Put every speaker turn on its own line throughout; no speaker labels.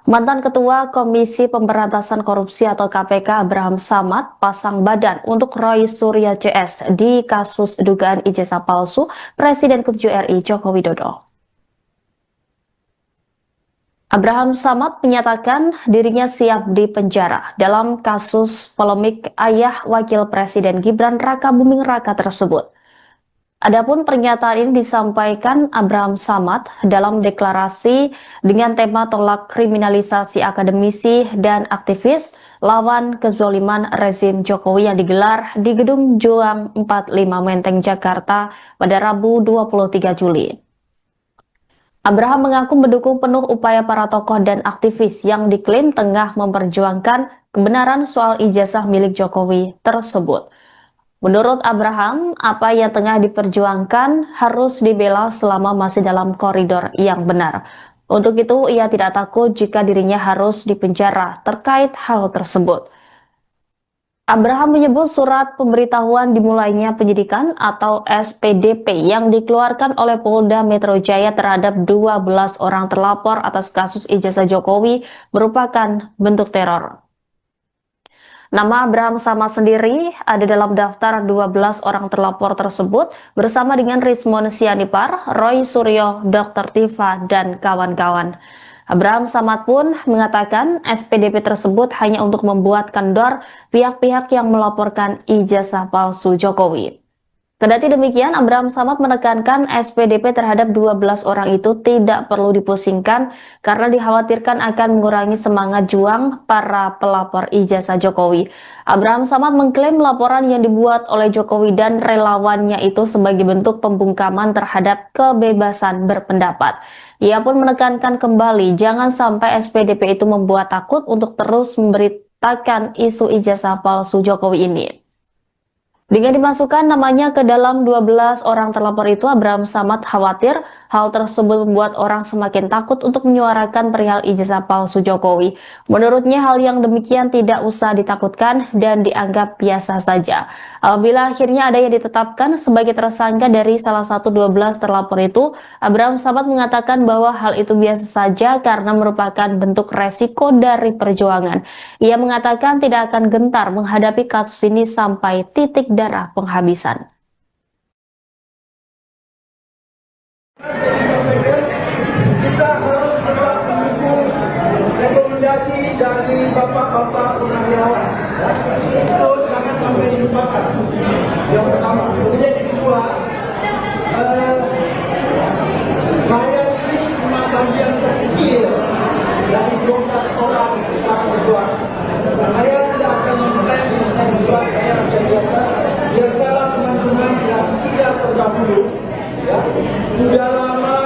Mantan Ketua Komisi Pemberantasan Korupsi atau KPK Abraham Samad pasang badan untuk Roy Suryo CS di kasus dugaan ijazah palsu Presiden ke-7 RI Joko Widodo. Abraham Samad menyatakan dirinya siap dipenjara dalam kasus polemik ayah Wakil Presiden Gibran Raka Buming Raka tersebut. Adapun pernyataan ini disampaikan Abraham Samad dalam deklarasi dengan tema tolak kriminalisasi akademisi dan aktivis lawan kezaliman rezim Jokowi yang digelar di Gedung Juang 45 Menteng, Jakarta pada Rabu 23 Juli. Abraham mengaku mendukung penuh upaya para tokoh dan aktivis yang diklaim tengah memperjuangkan kebenaran soal ijazah milik Jokowi tersebut. Menurut Abraham, apa yang tengah diperjuangkan harus dibela selama masih dalam koridor yang benar. Untuk itu, ia tidak takut jika dirinya harus dipenjara terkait hal tersebut. Abraham menyebut surat pemberitahuan dimulainya penyidikan atau SPDP yang dikeluarkan oleh Polda Metro Jaya terhadap 12 orang terlapor atas kasus ijazah Jokowi merupakan bentuk teror. Nama Abraham Samad sendiri ada dalam daftar 12 orang terlapor tersebut bersama dengan Rismon Sianipar, Roy Suryo, Dr. Tifa, dan kawan-kawan. Abraham Samad pun mengatakan SPDP tersebut hanya untuk membuat kendor pihak-pihak yang melaporkan ijazah palsu Jokowi. Kendati demikian, Abraham Samad menekankan SPDP terhadap 12 orang itu tidak perlu dipusingkan karena dikhawatirkan akan mengurangi semangat juang para pelapor ijazah Jokowi. Abraham Samad mengklaim laporan yang dibuat oleh Jokowi dan relawannya itu sebagai bentuk pembungkaman terhadap kebebasan berpendapat. Ia pun menekankan kembali jangan sampai SPDP itu membuat takut untuk terus memberitakan isu ijazah palsu Jokowi ini. Dengan dimasukkan namanya ke dalam 12 orang terlapor itu, Abraham Samad khawatir hal tersebut membuat orang semakin takut untuk menyuarakan perihal ijazah palsu Jokowi. Menurutnya hal yang demikian tidak usah ditakutkan dan dianggap biasa saja. Apabila akhirnya ada yang ditetapkan sebagai tersangka dari salah satu 12 terlapor itu, Abraham Samad mengatakan bahwa hal itu biasa saja karena merupakan bentuk resiko dari perjuangan. Ia mengatakan tidak akan gentar menghadapi kasus ini sampai titik darah penghabisan.
Kita harus tetap mendukung rekomendasi dari bapak-bapak purnawirawan. Itu jangan sampai dilupakan. Yang pertama. Kemudian yang kedua, saya ini cuma bagian terkecil dari 12 orang kita berjuang. Saya tidak akan mengklaim saya berjuang, saya rakyat biasa. Biarlah teman-teman yang sudah terdahulu, ya, sudah lama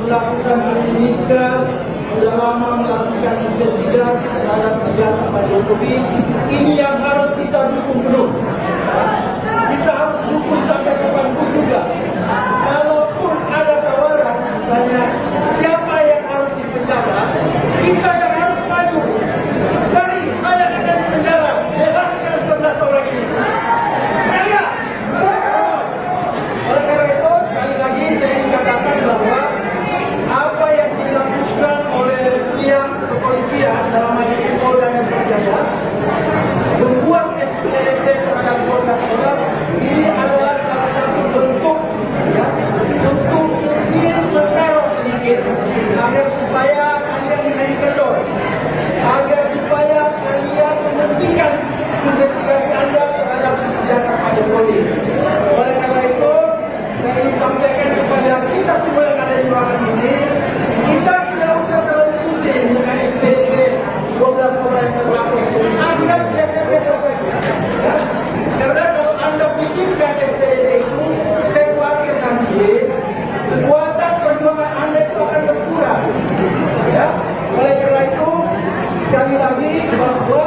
melakukan pendidikan, sudah lama melakukan investigasi terhadap ijazah Pak Jokowi. Ini yang harus kita dukung penuh. Kita harus dukung sampai kapanpun juga. Kalaupun ada tawaran, misalnya siapa yang harus dipenjara, kita yang harus maju. Dari saya akan dipenjara, bebaskan 11 orang ini. Oleh karena itu, sekali lagi saya ingin katakan bahwa apa yang dilakukan oleh pihak kepolisian dalam hal ini Polda Metro Jaya membuat SPDP terhadap 12 orang ini adalah salah satu bentuk, ya, untuk ingin meneror sedikit agar supaya kalian menjadi kendor, agar supaya kalian menghentikan investigasi Anda terhadap ijazah Pak Jokowi. Oleh karena itu, saya ingin sampaikan kepada kita semua yang ada di ruangan ini, kita tidak usah terlalu pusing dengan SPDP 12 orang yang terlapor. Anggap biasa-biasa saja. Ya. Karena kalau Anda pikirkan SPDP itu, saya khawatir nanti kekuatan perjuangan Anda itu akan berkurang. Ya. Oleh karena itu, sekali lagi bahwa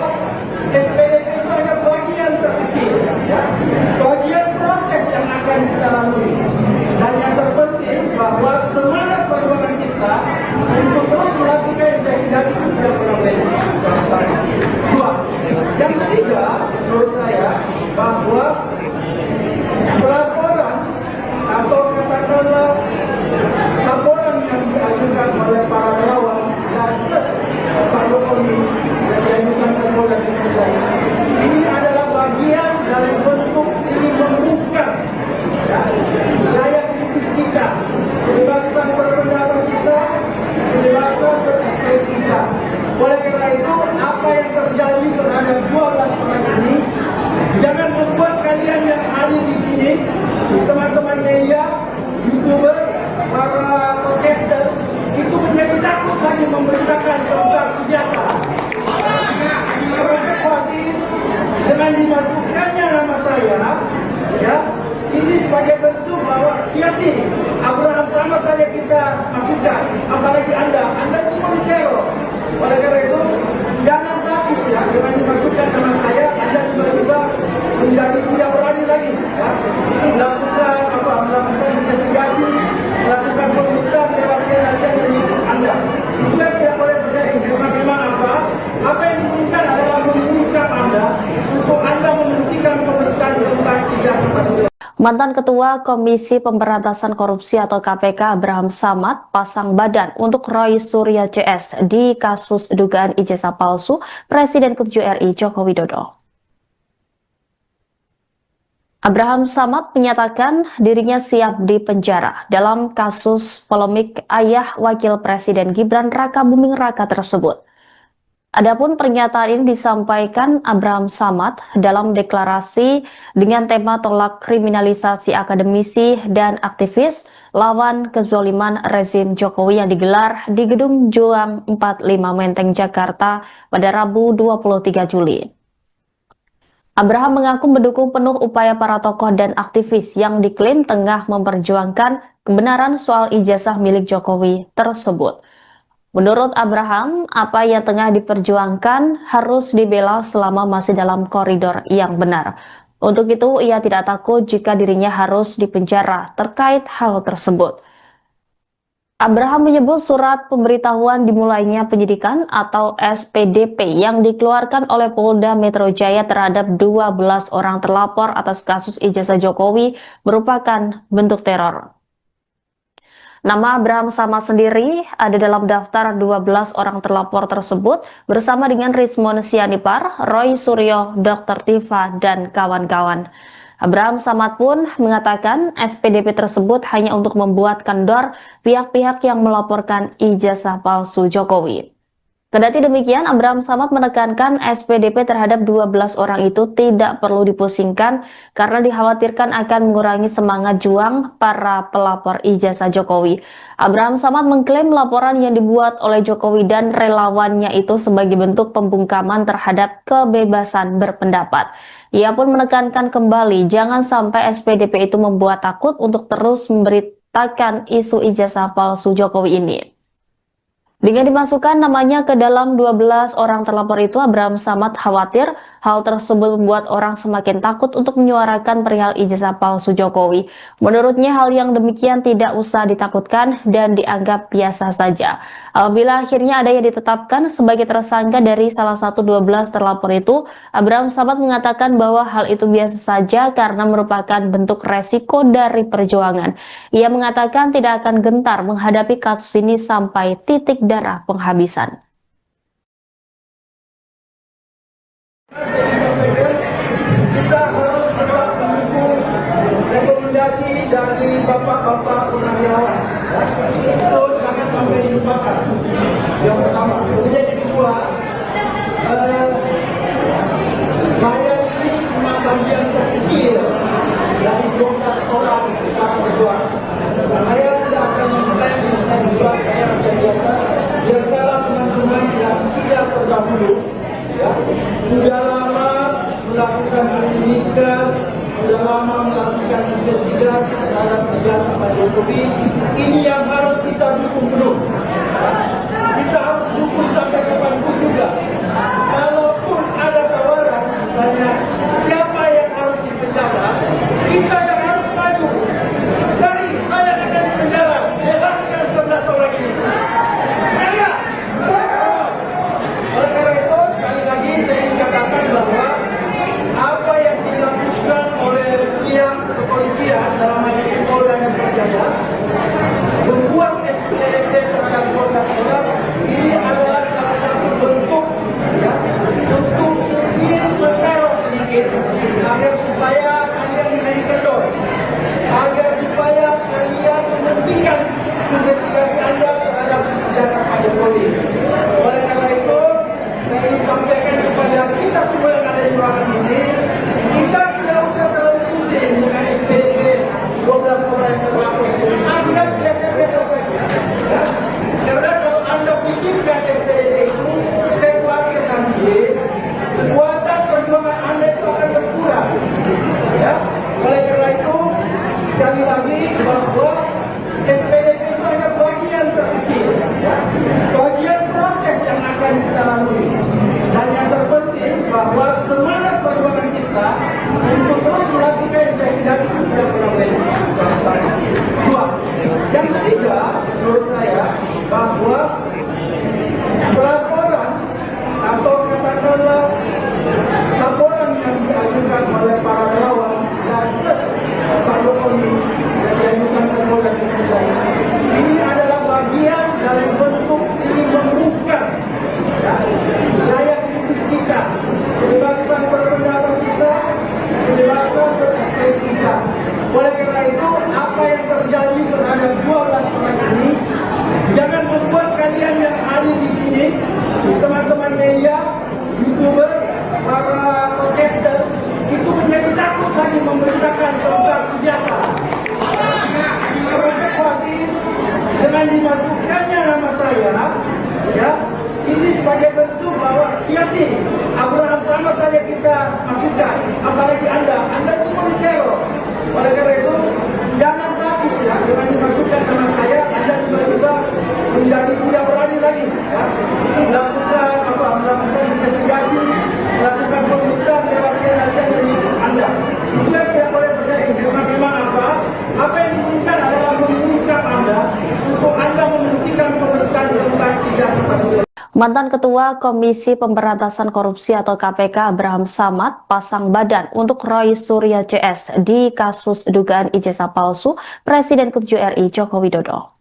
SPDP itu hanya bagian terkecil, ya, bagian proses yang akan kita lalui. Dan yang terpenting bahwa semangat perjuangan kita untuk terus melakukan investigasi itu tidak pernah boleh. Dua, yang ketiga, menurut saya bahwa pelaporan atau katakanlah laporan yang diajukan oleh para relawan dan plus
Mantan Ketua Komisi Pemberantasan Korupsi atau KPK Abraham Samad pasang badan untuk Roy Suryo CS di kasus dugaan ijazah palsu Presiden ke-7 RI Joko Widodo. Abraham Samad menyatakan dirinya siap dipenjara dalam kasus polemik ayah Wakil Presiden Gibran Raka Buming Raka tersebut. Adapun pernyataan ini disampaikan Abraham Samad dalam deklarasi dengan tema tolak kriminalisasi akademisi dan aktivis lawan kezaliman rezim Jokowi yang digelar di Gedung Juang 45 Menteng, Jakarta pada Rabu 23 Juli. Abraham mengaku mendukung penuh upaya para tokoh dan aktivis yang diklaim tengah memperjuangkan kebenaran soal ijazah milik Jokowi tersebut. Menurut Abraham, apa yang tengah diperjuangkan harus dibela selama masih dalam koridor yang benar. Untuk itu, ia tidak takut jika dirinya harus dipenjara terkait hal tersebut. Abraham menyebut surat pemberitahuan dimulainya penyidikan atau SPDP yang dikeluarkan oleh Polda Metro Jaya terhadap 12 orang terlapor atas kasus ijazah Jokowi merupakan bentuk teror. Nama Abraham Samad sendiri ada dalam daftar 12 orang terlapor tersebut bersama dengan Rismon Sianipar, Roy Suryo, Dr. Tifa, dan kawan-kawan. Abraham Samad pun mengatakan SPDP tersebut hanya untuk membuat kendor pihak-pihak yang melaporkan ijazah palsu Jokowi. Kendati demikian, Abraham Samad menekankan SPDP terhadap 12 orang itu tidak perlu dipusingkan karena dikhawatirkan akan mengurangi semangat juang para pelapor ijazah Jokowi. Abraham Samad mengklaim laporan yang dibuat oleh Jokowi dan relawannya itu sebagai bentuk pembungkaman terhadap kebebasan berpendapat. Ia pun menekankan kembali jangan sampai SPDP itu membuat takut untuk terus memberitakan isu ijazah palsu Jokowi ini. Dengan dimasukkan namanya ke dalam 12 orang terlapor itu, Abraham Samad khawatir hal tersebut membuat orang semakin takut untuk menyuarakan perihal ijazah palsu Jokowi. Menurutnya hal yang demikian tidak usah ditakutkan dan dianggap biasa saja. Apabila akhirnya ada yang ditetapkan sebagai tersangka dari salah satu 12 terlapor itu, Abraham Samad mengatakan bahwa hal itu biasa saja karena merupakan bentuk resiko dari perjuangan. Ia mengatakan tidak akan gentar menghadapi kasus ini sampai titik darah penghabisan.
Kita harus tetap mendukung rekomendasi dari bapak-bapak purnawirawan. Itu jangan sampai dilupakan. Yang pertama. Kemudian yang kedua, saya ini cuma bagian terkecil dari 12 orang kita berjuang. Saya tidak akan menilai saya juga, saya rakyat biasa. Biarkanlah teman-teman yang sudah terdahulu, ya, sudah lama melakukan pendidikan, sudah lama melakukan investigasi terhadap ijazah Pak Jokowi. Ini yang harus kita dukung penuh. Kita harus dukung sampai kapanpun juga. Kalaupun ada tawaran, misalnya siapa yang harus dipenjara, kita yang harus maju. Dari saya akan dipenjara, bebaskan 11 orang ini. Oleh karena itu, sekali lagi saya ingin katakan bahwa apa yang dilakukan oleh pihak kepolisian dalam hal ini Polda Metro Jaya membuat SPDP
Mantan Ketua Komisi Pemberantasan Korupsi atau KPK Abraham Samad pasang badan untuk Roy Suryo CS di kasus dugaan ijazah palsu Presiden ke-7 RI Joko Widodo.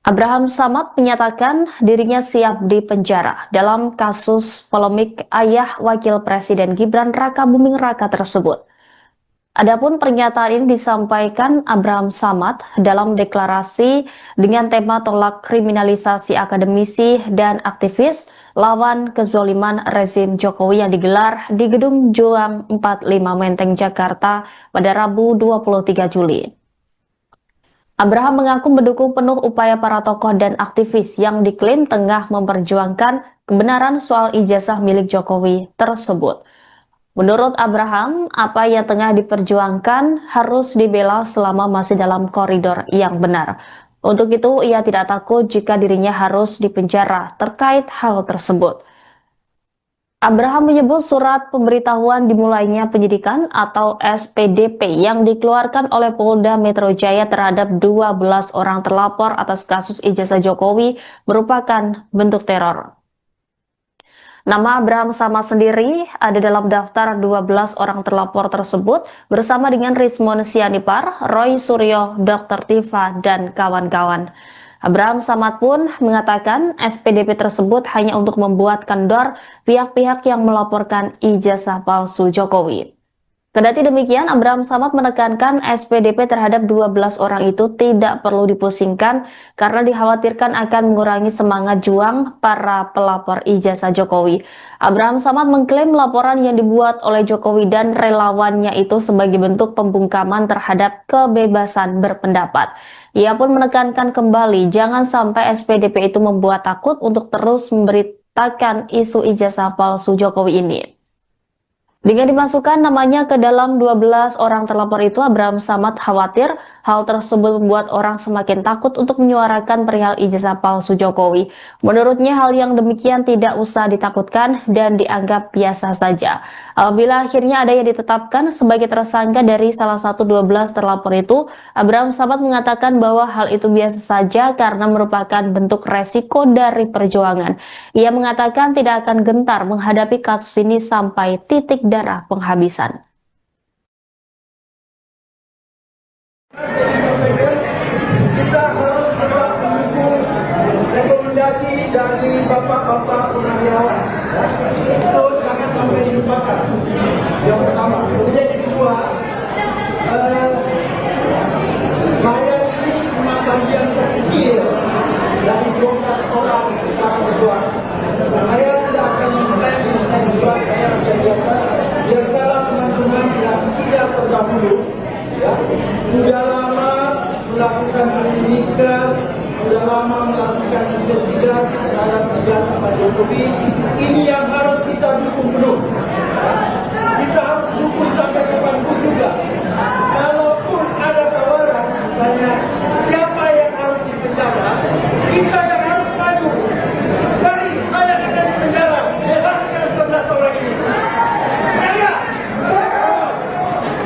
Abraham Samad menyatakan dirinya siap dipenjara dalam kasus polemik ayah Wakil Presiden Gibran Raka Buming Raka tersebut. Adapun pernyataan ini disampaikan Abraham Samad dalam deklarasi dengan tema tolak kriminalisasi akademisi dan aktivis lawan kezaliman rezim Jokowi yang digelar di Gedung Juang 45 Menteng, Jakarta pada Rabu 23 Juli. Abraham mengaku mendukung penuh upaya para tokoh dan aktivis yang diklaim tengah memperjuangkan kebenaran soal ijazah milik Jokowi tersebut. Menurut Abraham, apa yang tengah diperjuangkan harus dibela selama masih dalam koridor yang benar. Untuk itu, ia tidak takut jika dirinya harus dipenjara terkait hal tersebut. Abraham menyebut surat pemberitahuan dimulainya penyidikan atau SPDP yang dikeluarkan oleh Polda Metro Jaya terhadap 12 orang terlapor atas kasus ijazah Jokowi merupakan bentuk teror. Nama Abraham Samad sendiri ada dalam daftar 12 orang terlapor tersebut bersama dengan Rismon Sianipar, Roy Suryo, Dr. Tifa, dan kawan-kawan. Abraham Samad pun mengatakan SPDP tersebut hanya untuk membuat kendor pihak-pihak yang melaporkan ijazah palsu Jokowi. Kendati demikian, Abraham Samad menekankan SPDP terhadap 12 orang itu tidak perlu dipusingkan karena dikhawatirkan akan mengurangi semangat juang para pelapor ijazah Jokowi. Abraham Samad mengklaim laporan yang dibuat oleh Jokowi dan relawannya itu sebagai bentuk pembungkaman terhadap kebebasan berpendapat. Ia pun menekankan kembali jangan sampai SPDP itu membuat takut untuk terus memberitakan isu ijazah palsu Jokowi ini. Dengan dimasukkan namanya ke dalam 12 orang terlapor itu, Abraham Samad khawatir hal tersebut membuat orang semakin takut untuk menyuarakan perihal ijazah palsu Jokowi. Menurutnya hal yang demikian tidak usah ditakutkan dan dianggap biasa saja. Apabila akhirnya ada yang ditetapkan sebagai tersangka dari salah satu 12 terlapor itu, Abraham Samad mengatakan bahwa hal itu biasa saja karena merupakan bentuk resiko dari perjuangan. Ia mengatakan tidak akan gentar menghadapi kasus ini sampai titik darah penghabisan.
Kita harus tetap mendukung rekomendasi dari bapak-bapak purnawirawan. Itu jangan sampai dilupakan. Yang pertama. Kemudian yang kedua, saya ini cuma bagian terkecil dari 12 orang kita berjuang. Saya tidak akan menilai saya juga saya rakyat biasa. Biarlah teman-teman yang sudah terdahulu, ya, sudah lama melakukan pendidikan, sudah lama melakukan investigasi terhadap ijazah Pak Jokowi. Ini yang harus kita dukung penuh. Kita harus dukung sampai kapanpun juga. Kalaupun ada tawaran, misalnya siapa yang harus dipenjara, kita yang harus maju. Dari saya akan dipenjara, bebaskan 11 orang ini.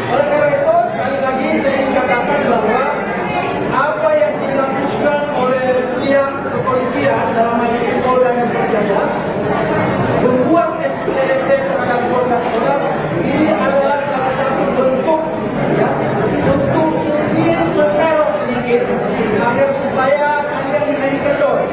Oleh karena itu, sekali lagi saya ingin katakan bahwa apa yang dilakukan oleh pihak kepolisian dalam hal ini Polda Metro Jaya membuat SPDP terhadap 12 orang ini adalah salah satu bentuk, ya, untuk ingin meneror sedikit agar supaya kalian menjadi kendor.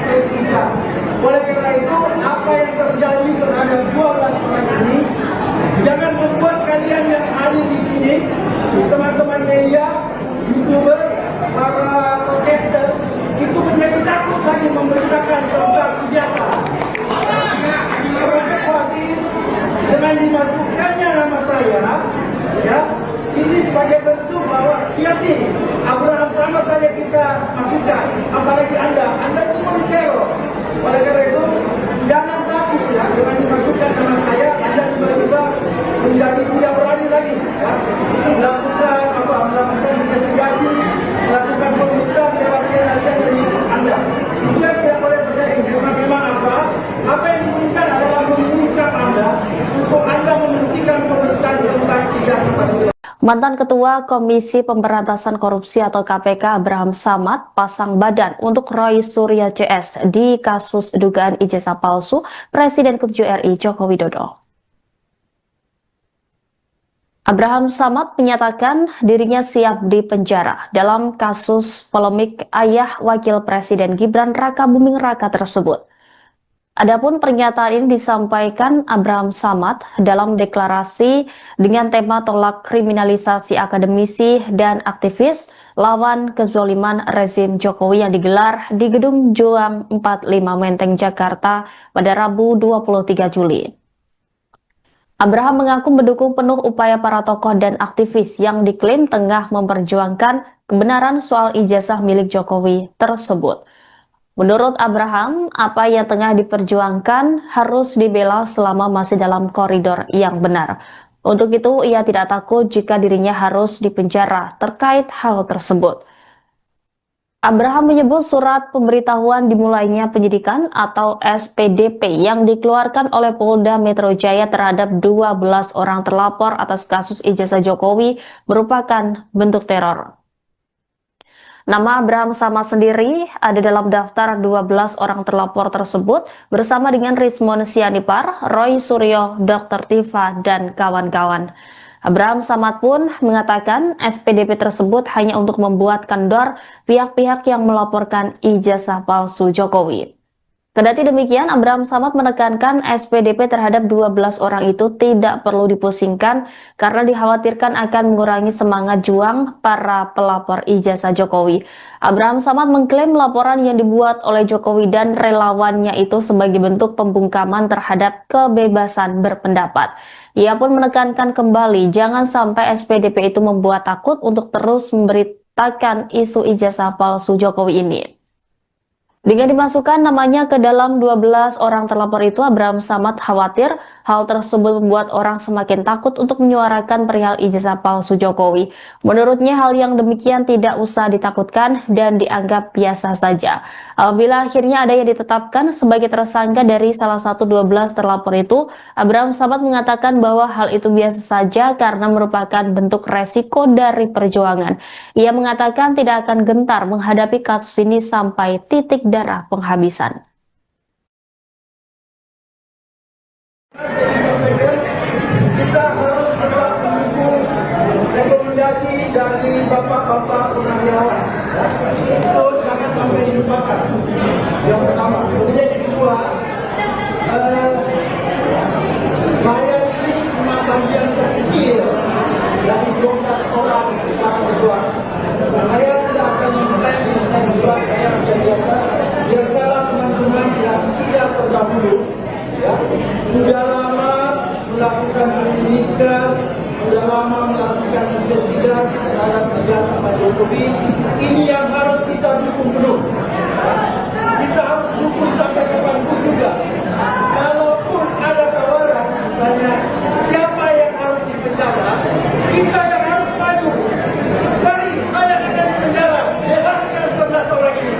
PS3. Oleh karena itu, apa yang terjadi terhadap 12 orang ini, jangan membuat kalian yang hadir di sini, teman-teman media, YouTuber, para podcaster, itu menjadi takut lagi memberitakan tentang ijazah. Mereka khawatir dengan dimasukkannya nama saya, ya, ini sebagai bentuk bahwa yakin Abraham Samad saja kita masukkan, apalagi Anda itu teror. Oleh karena itu, jangan takut ya dengan dimasukkan nama saya, Anda tiba-tiba menjadi tidak berani lagi, ya, melakukan investigasi, melakukan pemeriksaan dalam penasihat dari Anda. Itu yang tidak boleh terjadi. Karena memang apa yang diinginkan adalah menginginkan Anda untuk Anda menghentikan pemeriksaan tentang ijazah pemeriksaan.
Mantan Ketua Komisi Pemberantasan Korupsi atau KPK Abraham Samad pasang badan untuk Roy Suryo CS di kasus dugaan ijazah palsu Presiden ke-7 RI Joko Widodo. Abraham Samad menyatakan dirinya siap dipenjara dalam kasus polemik ayah Wakil Presiden Gibran Raka Buming Raka tersebut. Adapun pernyataan ini disampaikan Abraham Samad dalam deklarasi dengan tema tolak kriminalisasi akademisi dan aktivis lawan kezaliman rezim Jokowi yang digelar di Gedung Juang 45 Menteng, Jakarta pada Rabu 23 Juli. Abraham mengaku mendukung penuh upaya para tokoh dan aktivis yang diklaim tengah memperjuangkan kebenaran soal ijazah milik Jokowi tersebut. Menurut Abraham, apa yang tengah diperjuangkan harus dibela selama masih dalam koridor yang benar. Untuk itu, ia tidak takut jika dirinya harus dipenjara terkait hal tersebut. Abraham menyebut surat pemberitahuan dimulainya penyidikan atau SPDP yang dikeluarkan oleh Polda Metro Jaya terhadap 12 orang terlapor atas kasus ijazah Jokowi merupakan bentuk teror. Nama Abraham Samad sendiri ada dalam daftar 12 orang terlapor tersebut bersama dengan Rismon Sianipar, Roy Suryo, Dr. Tifa, dan kawan-kawan. Abraham Samad pun mengatakan SPDP tersebut hanya untuk membuat kendor pihak-pihak yang melaporkan ijazah palsu Jokowi. Kendati demikian, Abraham Samad menekankan SPDP terhadap 12 orang itu tidak perlu dipusingkan karena dikhawatirkan akan mengurangi semangat juang para pelapor ijazah Jokowi. Abraham Samad mengklaim laporan yang dibuat oleh Jokowi dan relawannya itu sebagai bentuk pembungkaman terhadap kebebasan berpendapat. Ia pun menekankan kembali jangan sampai SPDP itu membuat takut untuk terus memberitakan isu ijazah palsu Jokowi ini. Dengan dimasukkan namanya ke dalam 12 orang terlapor itu, Abraham Samad khawatir hal tersebut membuat orang semakin takut untuk menyuarakan perihal ijazah palsu Jokowi. Menurutnya hal yang demikian tidak usah ditakutkan dan dianggap biasa saja. Apabila akhirnya ada yang ditetapkan sebagai tersangka dari salah satu 12 terlapor itu, Abraham Samad mengatakan bahwa hal itu biasa saja karena merupakan bentuk resiko dari perjuangan. Ia mengatakan tidak akan gentar menghadapi kasus ini sampai titik darah penghabisan.
Kita harus tetap mendukung rekomendasi dari bapak-bapak purnawirawan. Itu jangan sampai dilupakan. Yang pertama. Kemudian yang kedua, saya ini cuma bagian terkecil dari 12 orang yang berjuang. Saya tidak akan menilai saya berjuang, saya rakyat biasa. Biarkanlah teman-teman yang sudah terdahulu, ya, sudah lama melakukan pendidikan, sudah lama melakukan investigasi terhadap ijazah Pak Jokowi. Ini yang harus kita dukung penuh. Kita harus dukung sampai kapanpun juga. Kalaupun ada tawaran, misalnya siapa yang harus dipenjara, kita yang harus maju. Dari saya akan dipenjara, bebaskan 11 orang ini.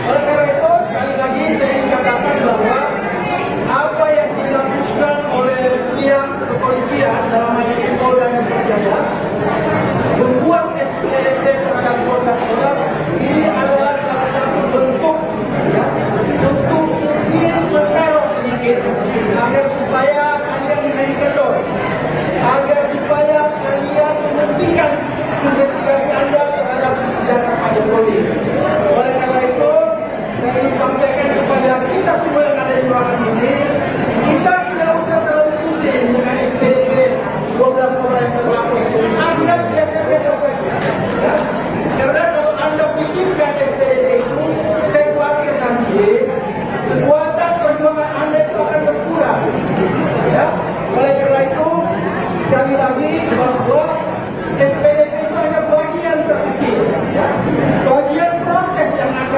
Oleh karena itu, sekali lagi saya ingin katakan bahwa apa yang dilakukan oleh pihak kepolisian dalam hal ini Polda Metro Jaya membuat SPDP terhadap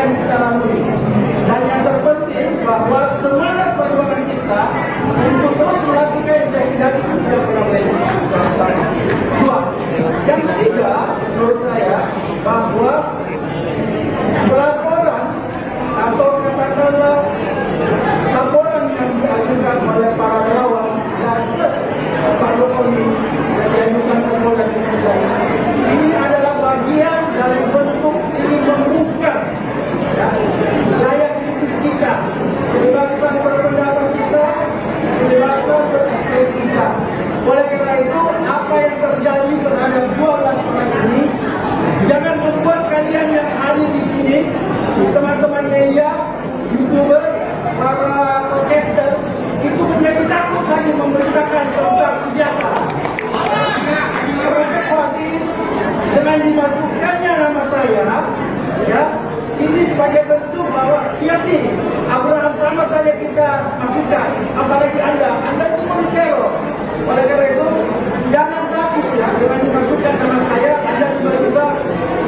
akan kita lalui. Dan yang terpenting bahwa semangat perjuangan kita untuk terus melakukan investigasi itu tidak pernah berhenti. Dua. Yang ketiga, menurut saya bahwa pelaporan atau katakanlah laporan yang diajukan oleh para relawan dan plus Pak Jokowi yang diajukan ke Polda Metro Jaya ini adalah bagian dari bentuk ini membuka daya kritis kita, kebebasan berpendapat kita, kebebasan berekspresi kita. Oleh karena itu, apa yang terjadi terhadap 12 orang ini jangan membuat kalian yang hadir di sini, teman-teman media, YouTuber, para podcaster itu menjadi takut lagi memberitakan tentang ijazah. Mereka khawatir dengan dimasukkannya nama saya, ya, ini sebagai bentuk bahwa nih Abraham Samad saja kita masukkan, apalagi Anda itu teror. Oleh karena itu jangan takut ya dengan dimasukkan nama saya, Anda tiba-tiba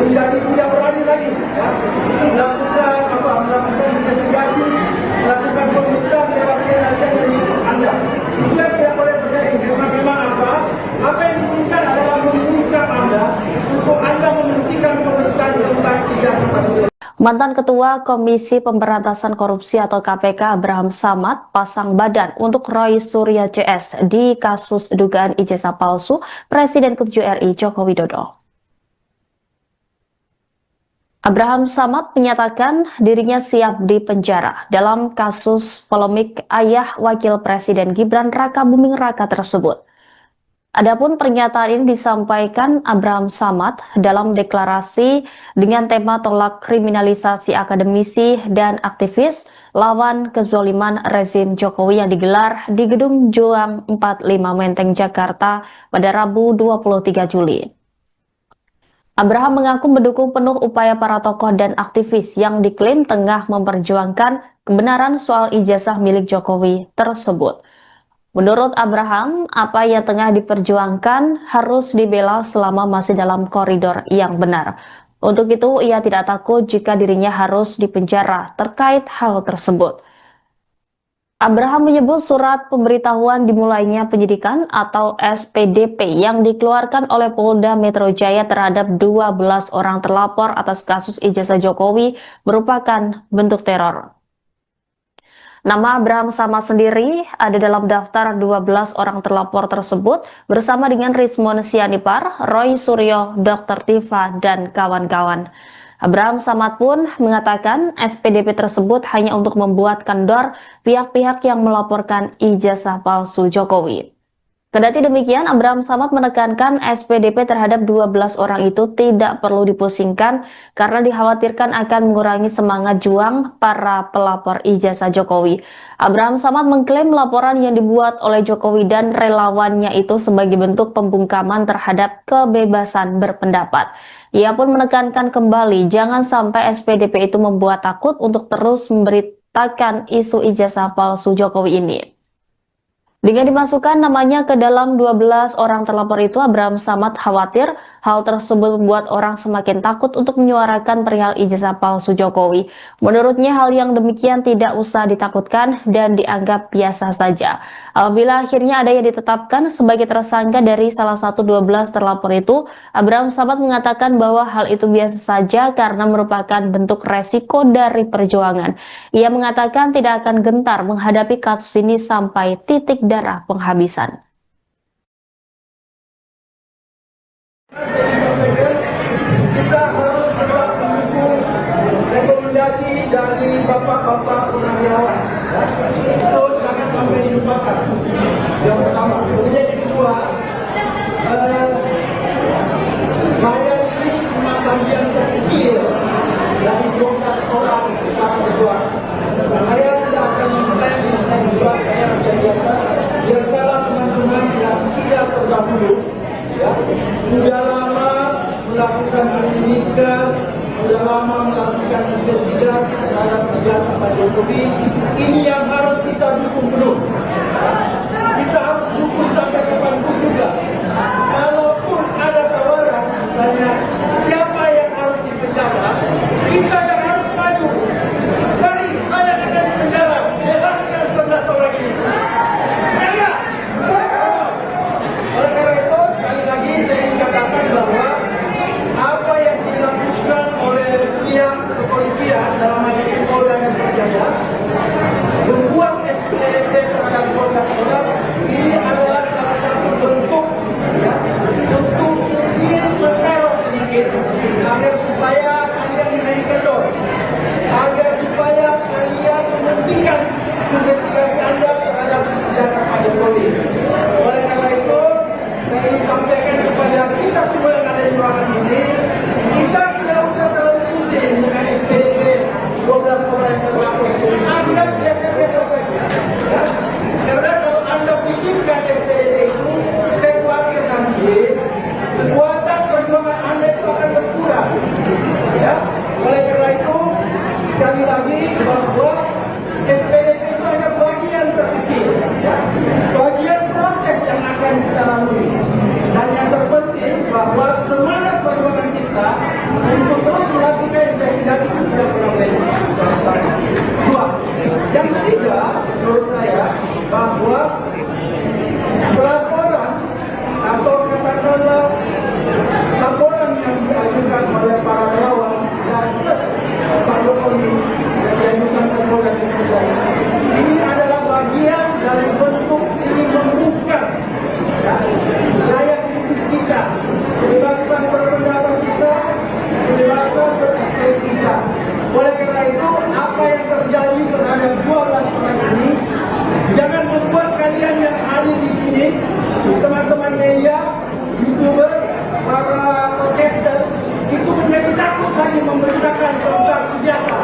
menjadi tidak berani lagi, ya, melakukan investigasi, melakukan pemeriksaan dalam relasi dari Anda. Itu yang tidak boleh terjadi. Karena memang apa yang diinginkan adalah membuka Anda untuk Anda membuktikan pemeriksaan tentang ijazah Pak.
Mantan Ketua Komisi Pemberantasan Korupsi atau KPK Abraham Samad pasang badan untuk Roy Suryo CS di kasus dugaan ijazah palsu Presiden ke-7 RI Joko Widodo. Abraham Samad menyatakan dirinya siap dipenjara dalam kasus polemik ayah Wakil Presiden Gibran Rakabuming Raka tersebut. Adapun pernyataan ini disampaikan Abraham Samad dalam deklarasi dengan tema tolak kriminalisasi akademisi dan aktivis lawan kezaliman rezim Jokowi yang digelar di Gedung Juang 45 Menteng, Jakarta pada Rabu 23 Juli. Abraham mengaku mendukung penuh upaya para tokoh dan aktivis yang diklaim tengah memperjuangkan kebenaran soal ijazah milik Jokowi tersebut. Menurut Abraham, apa yang tengah diperjuangkan harus dibela selama masih dalam koridor yang benar. Untuk itu, ia tidak takut jika dirinya harus dipenjara terkait hal tersebut. Abraham menyebut surat pemberitahuan dimulainya penyidikan atau SPDP yang dikeluarkan oleh Polda Metro Jaya terhadap 12 orang terlapor atas kasus ijazah Jokowi merupakan bentuk teror. Nama Abraham Samad sendiri ada dalam daftar 12 orang terlapor tersebut bersama dengan Rismon Sianipar, Roy Suryo, Dr. Tifa, dan kawan-kawan. Abraham Samad pun mengatakan SPDP tersebut hanya untuk membuat kendor pihak-pihak yang melaporkan ijazah palsu Jokowi. Kendati demikian, Abraham Samad menekankan SPDP terhadap 12 orang itu tidak perlu dipusingkan karena dikhawatirkan akan mengurangi semangat juang para pelapor ijazah Jokowi. Abraham Samad mengklaim laporan yang dibuat oleh Jokowi dan relawannya itu sebagai bentuk pembungkaman terhadap kebebasan berpendapat. Ia pun menekankan kembali jangan sampai SPDP itu membuat takut untuk terus memberitakan isu ijazah palsu Jokowi ini. Dengan dimasukkan namanya ke dalam 12 orang terlapor itu, Abraham Samad khawatir hal tersebut membuat orang semakin takut untuk menyuarakan perihal ijazah palsu Jokowi. Menurutnya hal yang demikian tidak usah ditakutkan dan dianggap biasa saja. Apabila akhirnya ada yang ditetapkan sebagai tersangka dari salah satu 12 terlapor itu, Abraham Samad mengatakan bahwa hal itu biasa saja karena merupakan bentuk resiko dari perjuangan. Ia mengatakan tidak akan gentar menghadapi kasus ini sampai titik darah penghabisan.
Kita harus tetap mendukung rekomendasi dari bapak-bapak purnawirawan. Itu jangan sampai dilupakan. Yang pertama. Kemudian yang kedua, saya ini cuma bagian terkecil dari 12 orang kita berjuang. Saya tidak akan mengklaim saya berjuang, saya rakyat biasa. Biarkanlah teman-teman yang sudah terdahulu, ya, sudah lama melakukan pendidikan, sudah lama melakukan investigasi terhadap ijazah Pak Jokowi. Ini yang harus kita dukung penuh. Kita harus dukung sampai kapanpun juga. Kalaupun ada tawaran, misalnya siapa yang harus dipenjara, kita yang harus maju tanggal 12 Maret ini, jangan membuat kalian yang hadir di sini, teman-teman media, YouTuber, para podcaster, itu menjadi takut lagi memberitakan tentang ijazah.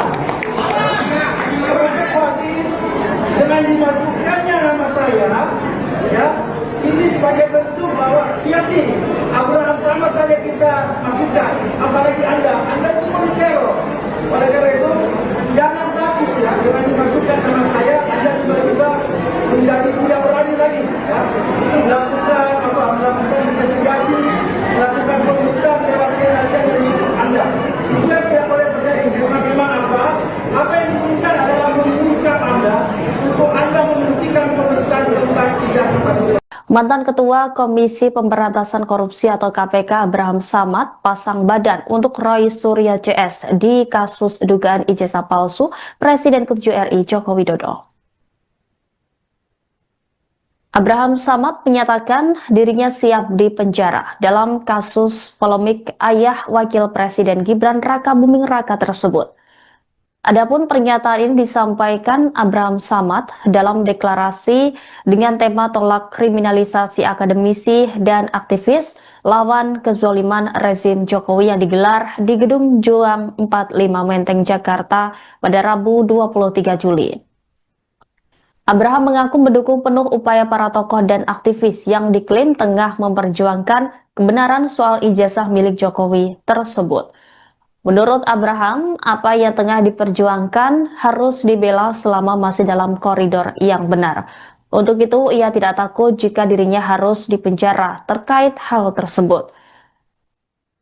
Merasa khawatir dengan dimasukkannya nama saya, ya, ini sebagai bentuk bahwa hati-hati, Abraham Samad saja kita masukkan, apalagi Anda itu teror. Oleh karena itu, jangan takut ya, dengan dimasukkan nama saya, Anda tiba-tiba menjadi tidak berani lagi, ya, melakukan investigasi, melakukan pemeriksaan terhadap rahasia dari Anda. Itu yang tidak boleh terjadi. Memang apa yang diinginkan adalah menginginkan Anda untuk Anda menghentikan pemeriksaan tentang ijazah patuh.
Mantan Ketua Komisi Pemberantasan Korupsi atau KPK Abraham Samad pasang badan untuk Roy Suryo CS di kasus dugaan ijazah palsu Presiden ke-7 RI Joko Widodo. Abraham Samad menyatakan dirinya siap dipenjara dalam kasus polemik ayah Wakil Presiden Gibran Raka Buming Raka tersebut. Adapun pernyataan ini disampaikan Abraham Samad dalam deklarasi dengan tema tolak kriminalisasi akademisi dan aktivis lawan kezaliman rezim Jokowi yang digelar di Gedung Juang 45 Menteng, Jakarta pada Rabu 23 Juli. Abraham mengaku mendukung penuh upaya para tokoh dan aktivis yang diklaim tengah memperjuangkan kebenaran soal ijazah milik Jokowi tersebut. Menurut Abraham, apa yang tengah diperjuangkan harus dibela selama masih dalam koridor yang benar. Untuk itu, ia tidak takut jika dirinya harus dipenjara terkait hal tersebut.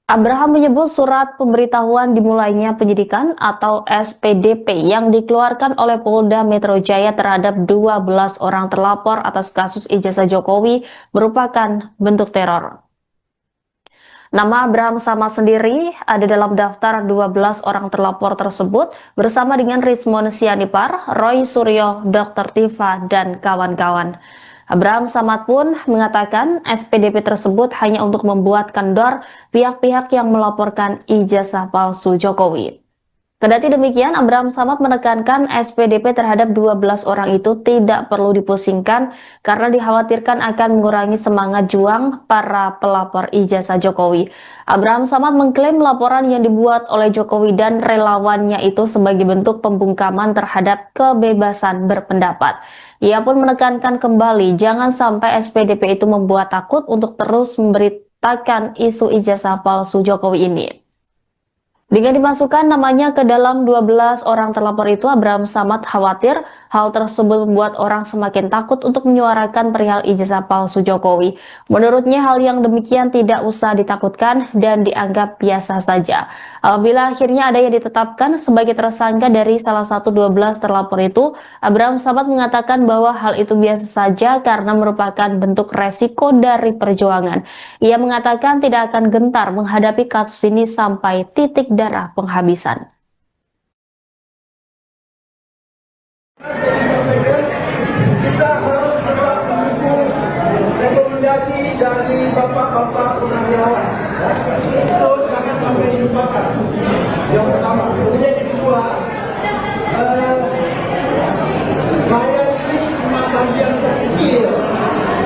Abraham menyebut surat pemberitahuan dimulainya penyidikan atau SPDP yang dikeluarkan oleh Polda Metro Jaya terhadap 12 orang terlapor atas kasus ijazah Jokowi merupakan bentuk teror. Nama Abraham Samad sendiri ada dalam daftar 12 orang terlapor tersebut bersama dengan Rismon Sianipar, Roy Suryo, Dr. Tifa, dan kawan-kawan. Abraham Samad pun mengatakan SPDP tersebut hanya untuk membuat kendor pihak-pihak yang melaporkan ijazah palsu Jokowi. Kendati demikian, Abraham Samad menekankan SPDP terhadap 12 orang itu tidak perlu dipusingkan karena dikhawatirkan akan mengurangi semangat juang para pelapor ijazah Jokowi. Abraham Samad mengklaim laporan yang dibuat oleh Jokowi dan relawannya itu sebagai bentuk pembungkaman terhadap kebebasan berpendapat. Ia pun menekankan kembali jangan sampai SPDP itu membuat takut untuk terus memberitakan isu ijazah palsu Jokowi ini. Dengan dimasukkan namanya ke dalam 12 orang terlapor itu, Abraham Samad khawatir hal tersebut membuat orang semakin takut untuk menyuarakan perihal ijazah palsu Jokowi. Menurutnya hal yang demikian tidak usah ditakutkan dan dianggap biasa saja. Apabila akhirnya ada yang ditetapkan sebagai tersangka dari salah satu 12 terlapor itu, Abraham Samad mengatakan bahwa hal itu biasa saja karena merupakan bentuk resiko dari perjuangan. Ia mengatakan tidak akan gentar menghadapi kasus ini sampai titik darah penghabisan.
Kita harus tetap mendukung rekomendasi dari bapak-bapak purnawirawan. Itu jangan sampai dilupakan. Yang pertama. Kemudian yang kedua, saya ini cuma bagian terkecil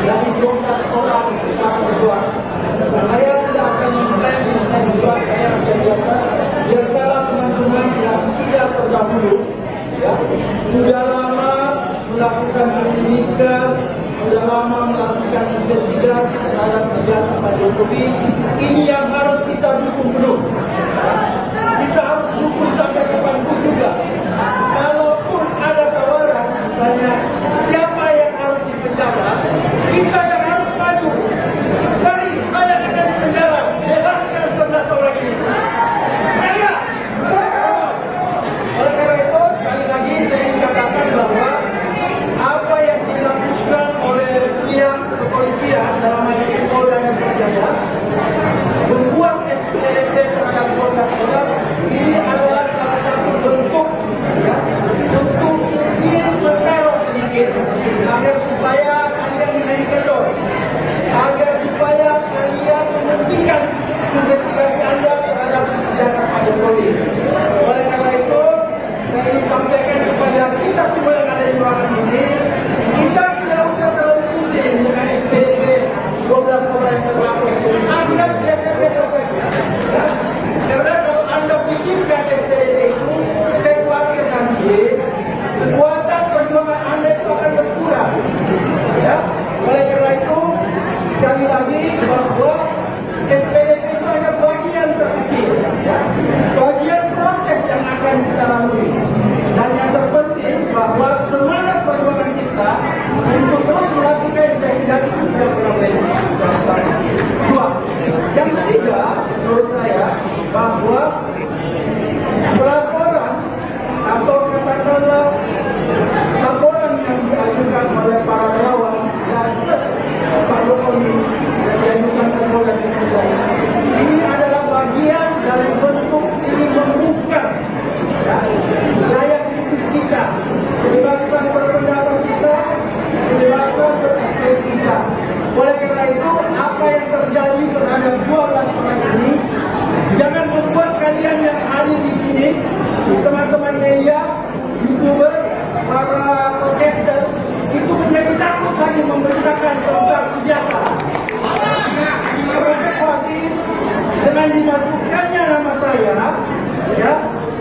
dari 12 orang kita berjuang. Saya tidak akan mengklaim saya berjuang, saya rakyat biasa. Biarkanlah teman-teman yang sudah terdahulu, ya, sudah lama melakukan pendidikan, sudah lama melakukan investigasi terhadap ijazah Pak Jokowi. Ini yang harus kita dukung penuh. Kita harus dukung sampai kapanpun juga. Kalaupun ada tawaran, misalnya siapa yang harus dipenjara, kita yang harus maju. Dari saya akan dipenjara, bebaskan 11 orang ini. Oleh karena itu, sekali lagi saya ingin katakan bahwa apa yang dilakukan oleh pihak kepolisian dalam hal ini Polda Metro Jaya membuat SPDP terhadap 12 orang investigasi itu tidak pernah boleh transparan. Dua, yang ketiga menurut saya bahwa pelaporan atau katakanlah laporan yang diajukan oleh para relawan dan plus Pak Jokowi yang diajukan ke Polda Metro Jaya ini adalah bagian dari bentuk ini membuka daya kritis kita, kebebasan berpendapat kita, kebebasan berekspresi kita. Oleh karena itu, apa yang terjadi terhadap 12 orang ini jangan membuat kalian yang hadir di sini, teman-teman media, YouTuber, para podcaster itu menjadi takut lagi memberitakan tentang ijazah. Mereka khawatir dengan dimasukkannya nama saya, ya,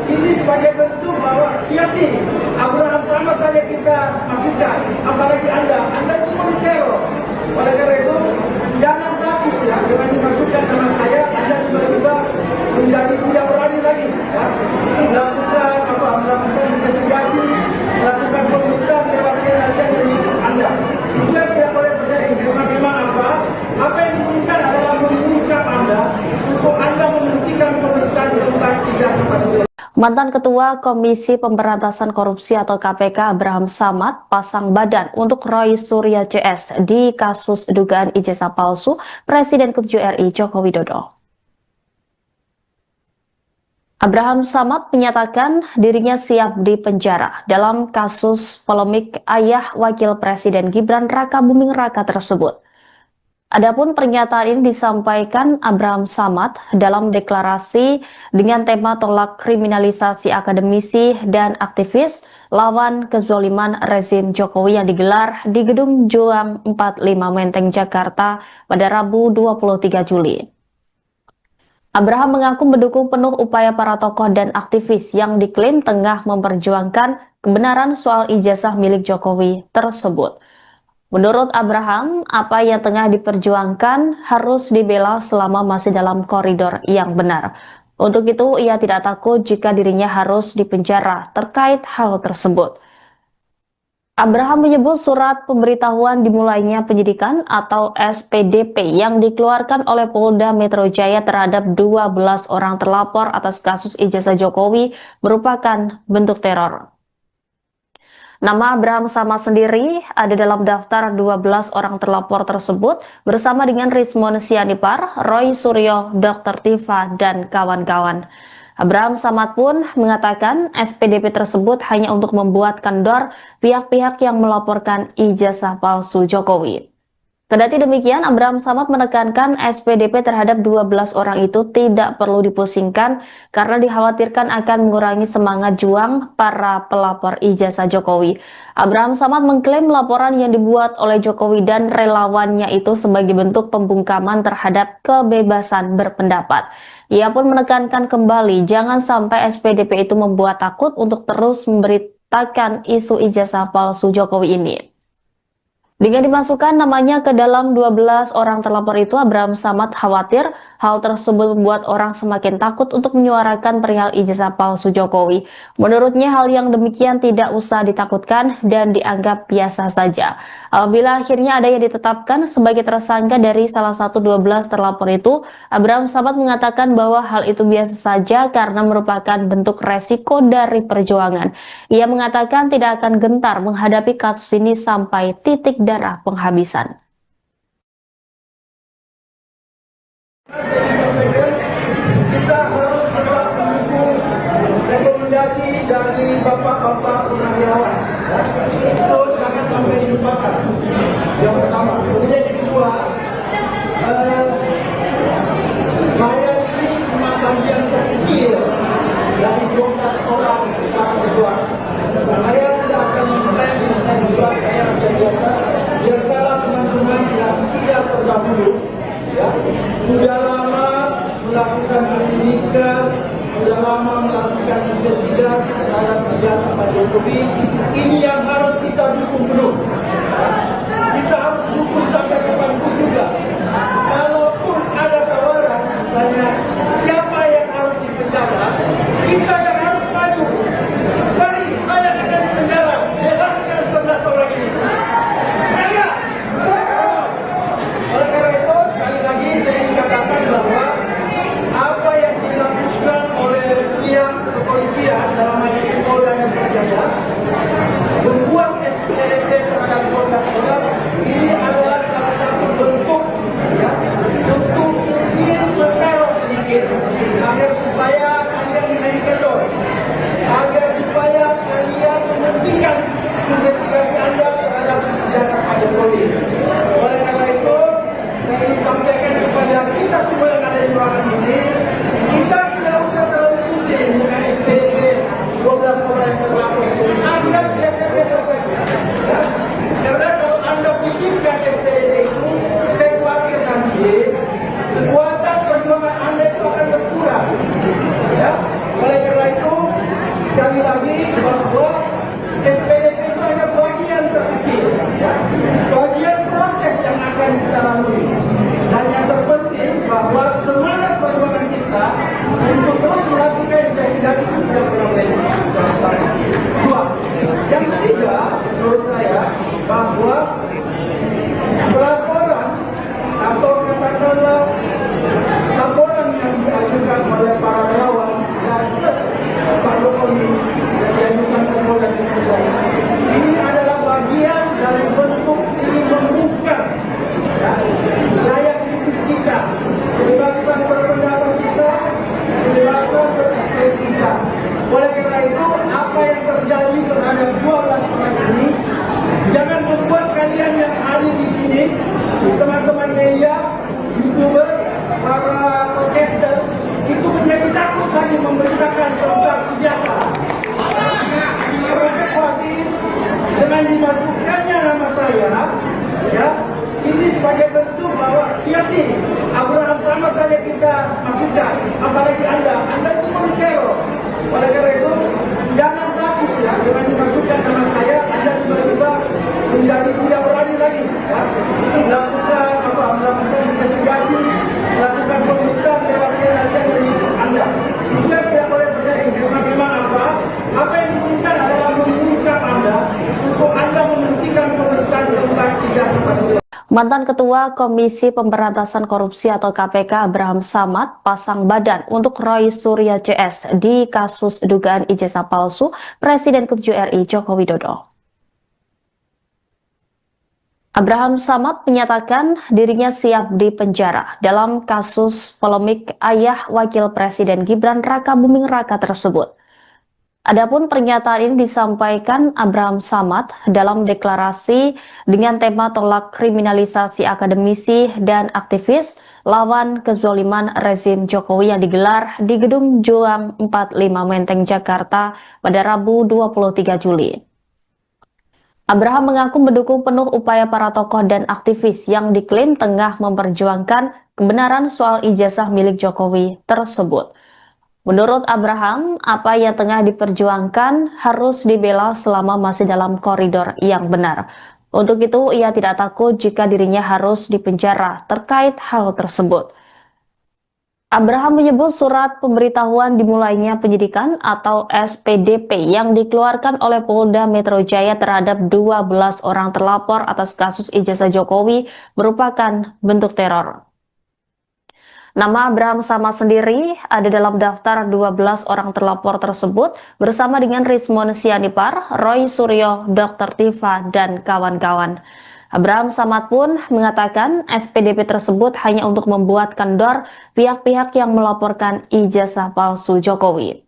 ini sebagai bentuk bahwa nih Abraham Samad saja kita masukkan, apalagi Anda itu teror. Oleh karena itu jangan takut ya dengan dimasukkan nama saya, Anda tiba-tiba menjadi tidak berani lagi, ya, melakukan investigasi, melakukan pemeriksaan lewat rahasia dari Anda. Itu yang tidak boleh terjadi. Karena memang apa yang diinginkan adalah mengungkap Anda untuk Anda menghentikan pemeriksaan tentang ijazah Pak.
Mantan Ketua Komisi Pemberantasan Korupsi atau KPK Abraham Samad pasang badan untuk Roy Suryo CS di kasus dugaan ijazah palsu Presiden ke-7 RI Joko Widodo. Abraham Samad menyatakan dirinya siap dipenjara dalam kasus polemik ayah Wakil Presiden Gibran Rakabuming Raka tersebut. Adapun pernyataan ini disampaikan Abraham Samad dalam deklarasi dengan tema tolak kriminalisasi akademisi dan aktivis lawan kezaliman rezim Jokowi yang digelar di Gedung Juang 45 Menteng, Jakarta pada Rabu 23 Juli. Abraham mengaku mendukung penuh upaya para tokoh dan aktivis yang diklaim tengah memperjuangkan kebenaran soal ijazah milik Jokowi tersebut. Menurut Abraham, apa yang tengah diperjuangkan harus dibela selama masih dalam koridor yang benar. Untuk itu, ia tidak takut jika dirinya harus dipenjara terkait hal tersebut. Abraham menyebut surat pemberitahuan dimulainya penyidikan atau SPDP yang dikeluarkan oleh Polda Metro Jaya terhadap 12 orang terlapor atas kasus ijazah Jokowi merupakan bentuk teror. Nama Abraham Samad sendiri ada dalam daftar 12 orang terlapor tersebut bersama dengan Rismon Sianipar, Roy Suryo, Dr. Tifa, dan kawan-kawan. Abraham Samad pun mengatakan SPDP tersebut hanya untuk membuat kendor pihak-pihak yang melaporkan ijazah palsu Jokowi. Kendati demikian, Abraham Samad menekankan SPDP terhadap 12 orang itu tidak perlu dipusingkan karena dikhawatirkan akan mengurangi semangat juang para pelapor ijazah Jokowi. Abraham Samad mengklaim laporan yang dibuat oleh Jokowi dan relawannya itu sebagai bentuk pembungkaman terhadap kebebasan berpendapat. Ia pun menekankan kembali jangan sampai SPDP itu membuat takut untuk terus memberitakan isu ijazah palsu Jokowi ini. Dengan dimasukkan namanya ke dalam 12 orang terlapor itu, Abraham Samad khawatir hal tersebut membuat orang semakin takut untuk menyuarakan perihal ijazah palsu Jokowi. Menurutnya hal yang demikian tidak usah ditakutkan dan dianggap biasa saja. Apabila akhirnya ada yang ditetapkan sebagai tersangka dari salah satu 12 terlapor itu, Abraham Samad mengatakan bahwa hal itu biasa saja karena merupakan bentuk resiko dari perjuangan. Ia mengatakan tidak akan gentar menghadapi kasus ini sampai titik darah penghabisan.
Kita harus tetap mendukung rekomendasi dari bapak-bapak purnawirawan. Itu jangan sampai dilupakan. Yang pertama. Kemudian yang kedua, saya ini cuma bagian terkecil dari 12 orang para berjuang. Saya tidak akan mengeres saya bebas, saya biasa. Biarkanlah teman-teman yang sudah terdahulu, ya, sudah lama melakukan pendidikan, sudah lama melakukan investigasi terhadap ijazah Pak Jokowi. Ini yang harus kita dukung penuh. Kita harus dukung sampai kapanpun juga. Kalaupun ada tawaran, misalnya siapa yang harus dipenjara, kita yang harus maju. Mari, saya akan dipenjara, bebaskan 11 orang ini. orang yang terlapor itu Anda biasa-biasa saja. Ya. Karena kalau Anda pikirkan STNK itu, saya khawatir nanti kekuatan perjuangan Anda itu akan berkurang. Ya. Oleh karena itu, sekali lagi bahwa SPDP itu hanya bagian terkecil, ya. Bagian proses yang akan kita lalui. Dan yang terpenting bahwa semangat perjuangan kita untuk terus melakukan investigasi itu tidak pernah melenceng. Dua, yang ketiga, menurut saya bahwa pelaporan atau katakanlah laporan yang diajukan oleh para relawan dan plus Pak Jokowi yang diajukan ke Polda Metro Jaya ini adalah bagian dari bentuk ingin membuka daya kritis kita, kebebasan berpendapat kita, kebebasan berekspresi kita. Oleh karena itu, apa yang terjadi terhadap 12 orang ini jangan membuat kalian yang hadir di sini, teman-teman media, YouTuber, para podcaster itu menjadi takut lagi memberitakan tentang ijazah. Karena khawatir dengan dimasukkannya nama saya, ya, ini sebagai bentuk bahwa yakin Abraham Samad saja kita masukkan, apalagi Anda itu menurut teror. Oleh karena itu jangan takut ya dengan dimasukkan nama saya, Anda tiba-tiba menjadi tidak berani lagi, ya, melakukan investigasi, melakukan pemeriksaan terhadap rahasia dari Anda. Itu yang tidak boleh terjadi. Karena memang apa yang diinginkan adalah menginginkan Anda untuk Anda menghentikan pemeriksaan tentang ijazah Pancasila.
Mantan Ketua Komisi Pemberantasan Korupsi atau KPK Abraham Samad pasang badan untuk Roy Suryo CS di kasus dugaan ijazah palsu Presiden ke-7 RI Joko Widodo. Abraham Samad menyatakan dirinya siap dipenjara dalam kasus polemik ayah Wakil Presiden Gibran Raka Buming Raka tersebut. Adapun pernyataan ini disampaikan Abraham Samad dalam deklarasi dengan tema tolak kriminalisasi akademisi dan aktivis lawan kezaliman rezim Jokowi yang digelar di Gedung Juang 45 Menteng, Jakarta pada Rabu 23 Juli. Abraham mengaku mendukung penuh upaya para tokoh dan aktivis yang diklaim tengah memperjuangkan kebenaran soal ijazah milik Jokowi tersebut. Menurut Abraham, apa yang tengah diperjuangkan harus dibela selama masih dalam koridor yang benar. Untuk itu, ia tidak takut jika dirinya harus dipenjara terkait hal tersebut. Abraham menyebut surat pemberitahuan dimulainya penyidikan atau SPDP yang dikeluarkan oleh Polda Metro Jaya terhadap 12 orang terlapor atas kasus ijazah Jokowi merupakan bentuk teror. Nama Abraham Samad sendiri ada dalam daftar 12 orang terlapor tersebut bersama dengan Rismon Sianipar, Roy Suryo, Dr. Tifa, dan kawan-kawan. Abraham Samad pun mengatakan SPDP tersebut hanya untuk membuat kendor pihak-pihak yang melaporkan ijazah palsu Jokowi.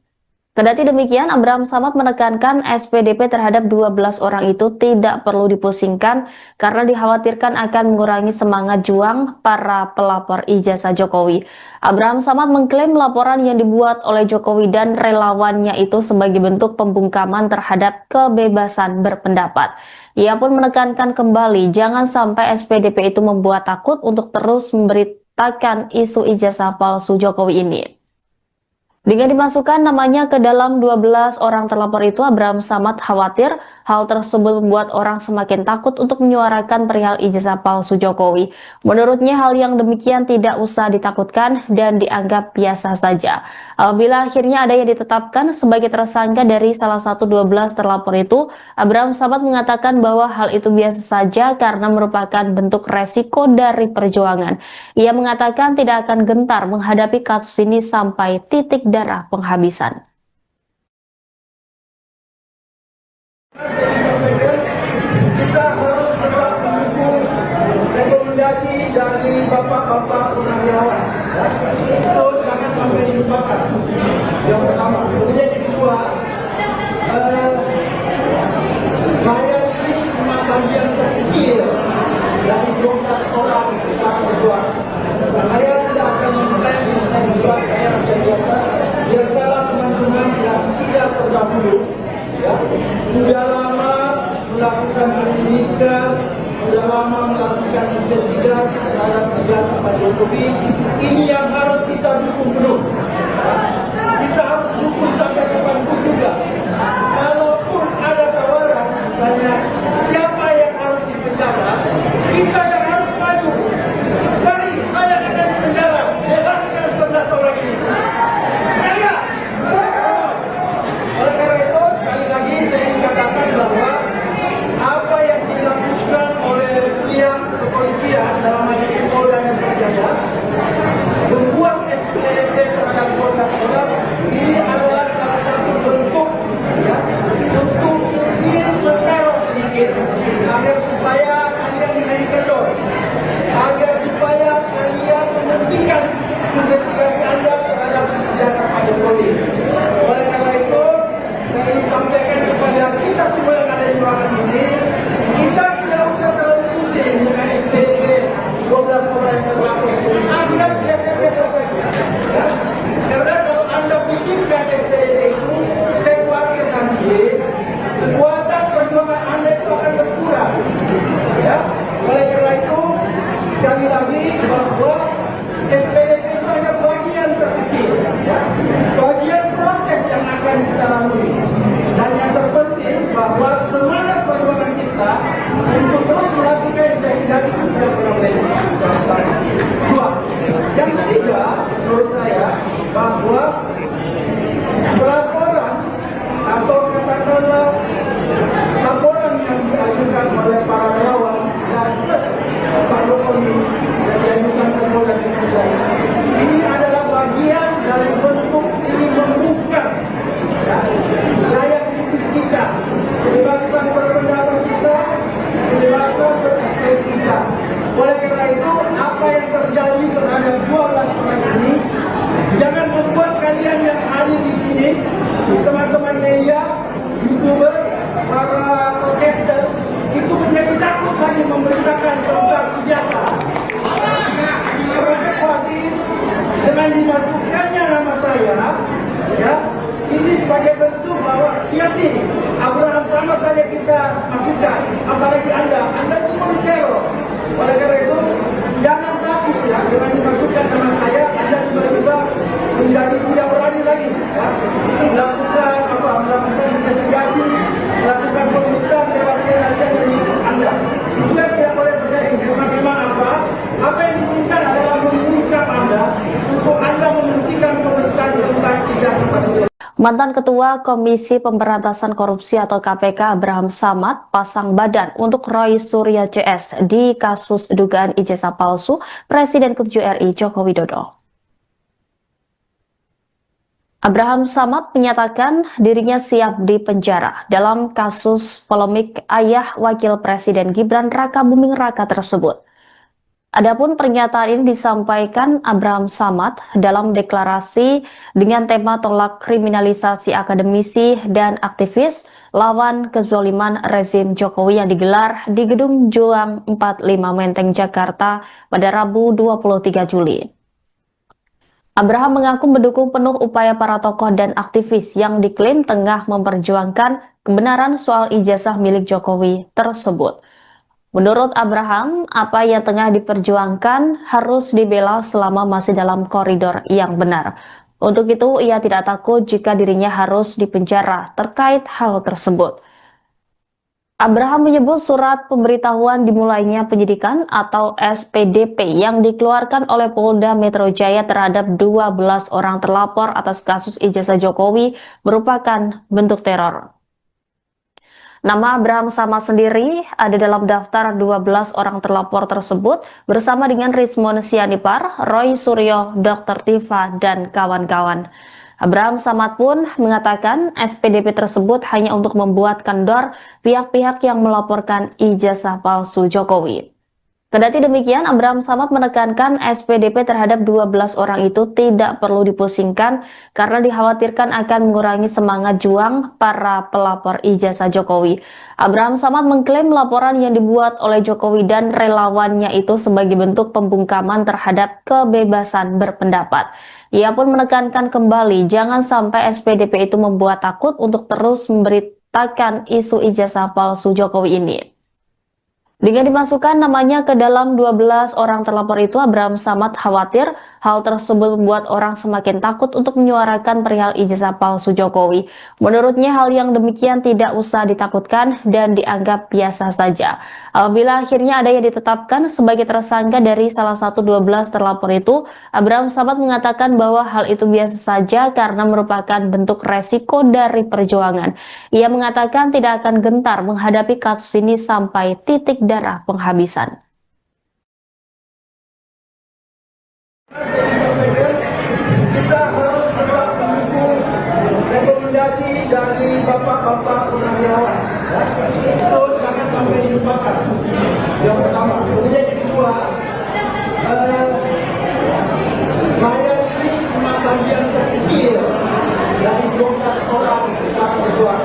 Kendati demikian, Abraham Samad menekankan SPDP terhadap 12 orang itu tidak perlu dipusingkan karena dikhawatirkan akan mengurangi semangat juang para pelapor ijazah Jokowi. Abraham Samad mengklaim laporan yang dibuat oleh Jokowi dan relawannya itu sebagai bentuk pembungkaman terhadap kebebasan berpendapat. Ia pun menekankan kembali jangan sampai SPDP itu membuat takut untuk terus memberitakan isu ijazah palsu Jokowi ini. Dengan dimasukkan namanya ke dalam 12 orang terlapor itu, Abraham Samad khawatir hal tersebut membuat orang semakin takut untuk menyuarakan perihal ijazah palsu Jokowi. Menurutnya hal yang demikian tidak usah ditakutkan dan dianggap biasa saja. Apabila akhirnya ada yang ditetapkan sebagai tersangka dari salah satu 12 terlapor itu, Abraham Samad mengatakan bahwa hal itu biasa saja karena merupakan bentuk resiko dari perjuangan. Ia mengatakan tidak akan gentar menghadapi kasus ini sampai titik darah penghabisan.
Kita harus tetap mendukung rekomendasi dari bapak-bapak purnawirawan. Itu jangan sampai dilupakan. Yang pertama. Kemudian yang kedua, saya ini cuma bagian terkecil dari 12 orang yang berjuang. Saya tidak akan mengklaim ini saya berjuang, saya rakyat biasa. Biarkanlah teman-teman yang sudah terdahulu ya, sudah lama melakukan penyidikan, sudah lama melakukan investigasi terhadap kegiatan Pak Jokowi. Ini yang harus kita dukung penuh. Kita harus dukung sampai kapanpun juga. Kalaupun ada tawaran, misalnya siapa yang harus dipenjara, kita yang harus maju. Mari saya akan dipenjara, bebaskan 11 orang ini. Mari. Oleh karena itu, sekali lagi saya ingin katakan bahwa apa yang dilakukan oleh pihak kepolisian dalam hal ini Polda Metro Jaya membuat SPDP terhadap 12 orang ini adalah salah satu bentuk ya, untuk ingin meneror sedikit agar supaya kalian menjadi kendor, agar supaya kalian menghentikan investigasi Anda terhadap jasa Pak Jokowi. Oleh karena itu, saya ingin sampaikan kepada kita semua yang ada di ruangan ini, kita tidak usah terlalu pusing dengan SPDP 12 orang yang terlapor. Anda biasa-biasa saja. Ya. Karena kalau Anda pikirkan SPDP itu, saya khawatir nanti kekuatan perjuangan Anda itu akan berkurang. Ya. Oleh karena itu, sekali lagi bahwa SPDP itu hanya bagian terkecil, ya. Bagian proses yang akan kita lalui. Dan yang terpenting bahwa semangat perjuangan kita untuk terus melakukan investigasi itu tidak pernah boleh. Dua. Yang ketiga, menurut saya bahwa pelaporan atau katakanlah laporan yang diajukan oleh para relawan dan plus Pak Jokowi yang diajukan ke Polda Metro Jaya ini adalah bagian dari bentuk ini membuka ya, daya kritis kita, kebebasan berpendapat kita, kebebasan berekspresi kita. Oleh karena itu, apa yang terjadi terhadap 12 orang ini jangan membuat kalian yang hadir di sini, teman-teman media, YouTuber, para podcaster itu menjadi takut lagi memberitakan tentang ijazah. Karena saya khawatir dengan dimasukkannya nama saya, ya, ini sebagai bentuk bahwa yakin Abraham Samad saja kita masukkan, apalagi Anda itu teror. Oleh karena itu, jangan takut ya dengan dimasukkan nama saya, Anda tiba-tiba menjadi tidak berani lagi, ya, melakukan investigasi, melakukan pembukaan lewat rahasia dari Anda. Itu yang tidak boleh terjadi. Karena memang apa yang diinginkan adalah mengungkap Anda untuk Anda menghentikan pemerintahan tentang ijazah Pak.
Mantan Ketua Komisi Pemberantasan Korupsi atau KPK Abraham Samad pasang badan untuk Roy Suryo CS di kasus dugaan ijazah palsu Presiden ke-7 RI Joko Widodo. Abraham Samad menyatakan dirinya siap dipenjara dalam kasus polemik ayah Wakil Presiden Gibran Rakabuming Raka tersebut. Adapun pernyataan ini disampaikan Abraham Samad dalam deklarasi dengan tema tolak kriminalisasi akademisi dan aktivis lawan kezaliman rezim Jokowi yang digelar di Gedung Juang 45 Menteng, Jakarta pada Rabu 23 Juli. Abraham mengaku mendukung penuh upaya para tokoh dan aktivis yang diklaim tengah memperjuangkan kebenaran soal ijazah milik Jokowi tersebut. Menurut Abraham, apa yang tengah diperjuangkan harus dibela selama masih dalam koridor yang benar. Untuk itu, ia tidak takut jika dirinya harus dipenjara terkait hal tersebut. Abraham menyebut surat pemberitahuan dimulainya penyidikan atau SPDP yang dikeluarkan oleh Polda Metro Jaya terhadap 12 orang terlapor atas kasus ijazah Jokowi merupakan bentuk teror. Nama Abraham Samad sendiri ada dalam daftar 12 orang terlapor tersebut bersama dengan Rismon Sianipar, Roy Suryo, Dr. Tifa, dan kawan-kawan. Abraham Samad pun mengatakan SPDP tersebut hanya untuk membuat kendor pihak-pihak yang melaporkan ijazah palsu Jokowi. Kendati demikian, Abraham Samad menekankan SPDP terhadap 12 orang itu tidak perlu dipusingkan karena dikhawatirkan akan mengurangi semangat juang para pelapor ijazah Jokowi. Abraham Samad mengklaim laporan yang dibuat oleh Jokowi dan relawannya itu sebagai bentuk pembungkaman terhadap kebebasan berpendapat. Ia pun menekankan kembali jangan sampai SPDP itu membuat takut untuk terus menyatakan isu ijazah palsu Jokowi ini. Dengan dimasukkan namanya ke dalam 12 orang terlapor itu, Abraham Samad khawatir hal tersebut membuat orang semakin takut untuk menyuarakan perihal ijazah palsu Jokowi. Menurutnya hal yang demikian tidak usah ditakutkan dan dianggap biasa saja. Apabila akhirnya ada yang ditetapkan sebagai tersangka dari salah satu 12 terlapor itu, Abraham Samad mengatakan bahwa hal itu biasa saja karena merupakan bentuk resiko dari perjuangan. Ia mengatakan tidak akan gentar menghadapi kasus ini sampai titik darah penghabisan.
Kita harus tetap mendukung rekomendasi dari bapak-bapak purnawirawan. Itu jangan sampai dilupakan. Yang pertama. Kemudian yang kedua, saya ini cuma bagian terkecil dari 12 orang kita berjuang.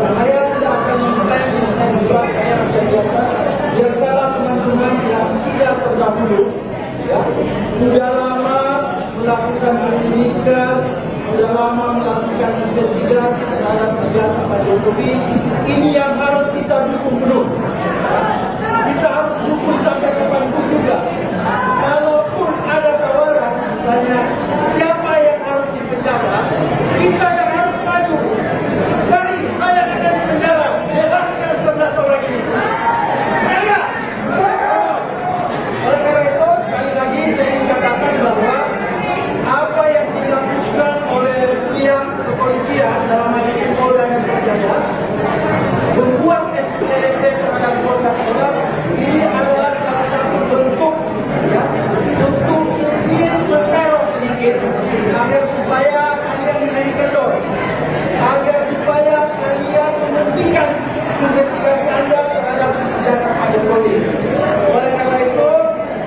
Saya tidak akan mengetes, saya juga saya rakyat biasa. Biarlah teman-teman yang sudah terdahulu, ya, sudah lama melakukan pendidikan, sudah lama melakukan investigasi terhadap ijazah Pak Jokowi. Ini yang harus kita dukung penuh. Ya. Kita harus dukung sampai kapanpun juga. Kalaupun ada tawaran, misalnya siapa yang harus dipenjara, kita yang harus maju. Dari saya akan dipenjara, bebaskan 11 orang ini. Oleh karena itu, sekali lagi saya ingin katakan bahwa apa yang dilakukan oleh pihak kepolisian dalam hal ini Polda Metro Jaya membuat SPDP terhadap 12 orang ini adalah salah satu bentuk, ya, bentuk ingin meneror sedikit agar supaya kalian menjadi kendor, agar supaya kalian menghentikan investigasi Anda terhadap ijazah Pak Jokowi. Oleh karena itu,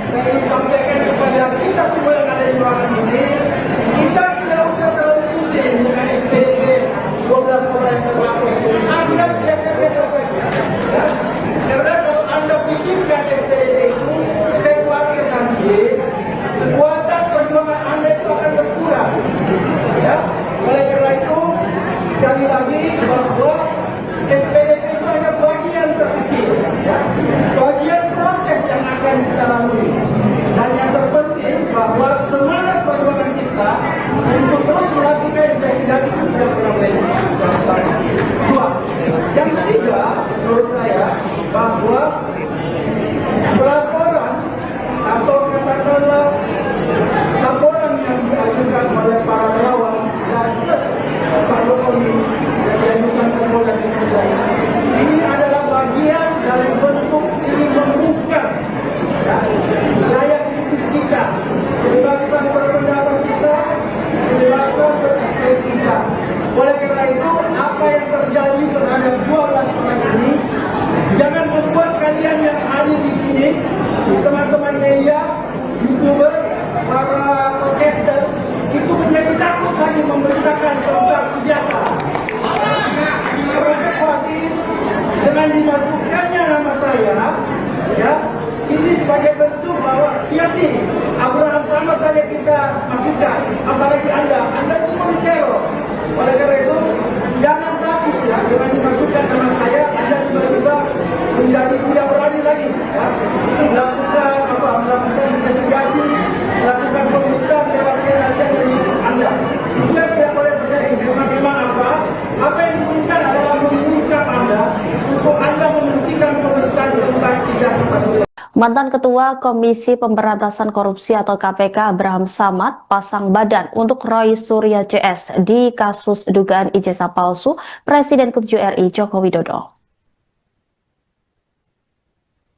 saya ingin sampaikan kepada kita semua yang ada di ruangan ini, kita tidak usah terlalu pusing dengan SPDP 12 orang yang terlapor. Anda biasa-biasa saja. Ya. Karena kalau Anda pikirkan SPDP itu, saya khawatir nanti kekuatan perjuangan Anda itu akan berkurang. Ya. Oleh karena itu, sekali lagi bahwa SPDP itu hanya bagian terkecil, ya, bagian proses yang akan kita lalui. Dan yang terpenting bahwa semangat perjuangan kita untuk terus melakukan investigasi itu tidak pernah boleh. Dua, yang ketiga, menurut saya bahwa pelaporan atau katakanlah laporan yang diajukan oleh para relawan dan plus Pak Jokowi yang diajukan ke Polda Metro Jaya ini adalah bagian dari bentuk ini membuka, ya, daya kritis kita, kebebasan berpendapat kita, kebebasan berekspresi kita. Oleh karena itu, apa yang terjadi terhadap 12 orang ini jangan membuat kalian yang hadir di sini, teman-teman media, YouTuber, para podcaster itu menjadi takut lagi memberitakan tentang ijazah. Mereka khawatir dengan dimasukkannya nama saya, ya, ini sebagai bentuk bahwa hati Abraham Samad saja kita masukkan, apalagi Anda itu mau diteror. Oleh karena itu, jangan takut, ya, dengan dimasukkan nama saya, Anda tiba-tiba menjadi tidak berani lagi, ya, melakukan investigasi, melakukan pemeriksaan terhadap rahasia dari Anda. Itu yang tidak boleh terjadi. Memang apa yang diinginkan adalah menginginkan Anda untuk Anda menghentikan pemeriksaan tentang ijazah Pak Jokowi.
Mantan Ketua Komisi Pemberantasan Korupsi atau KPK Abraham Samad pasang badan untuk Roy Suryo CS di kasus dugaan ijazah palsu Presiden ke-7 RI Joko Widodo.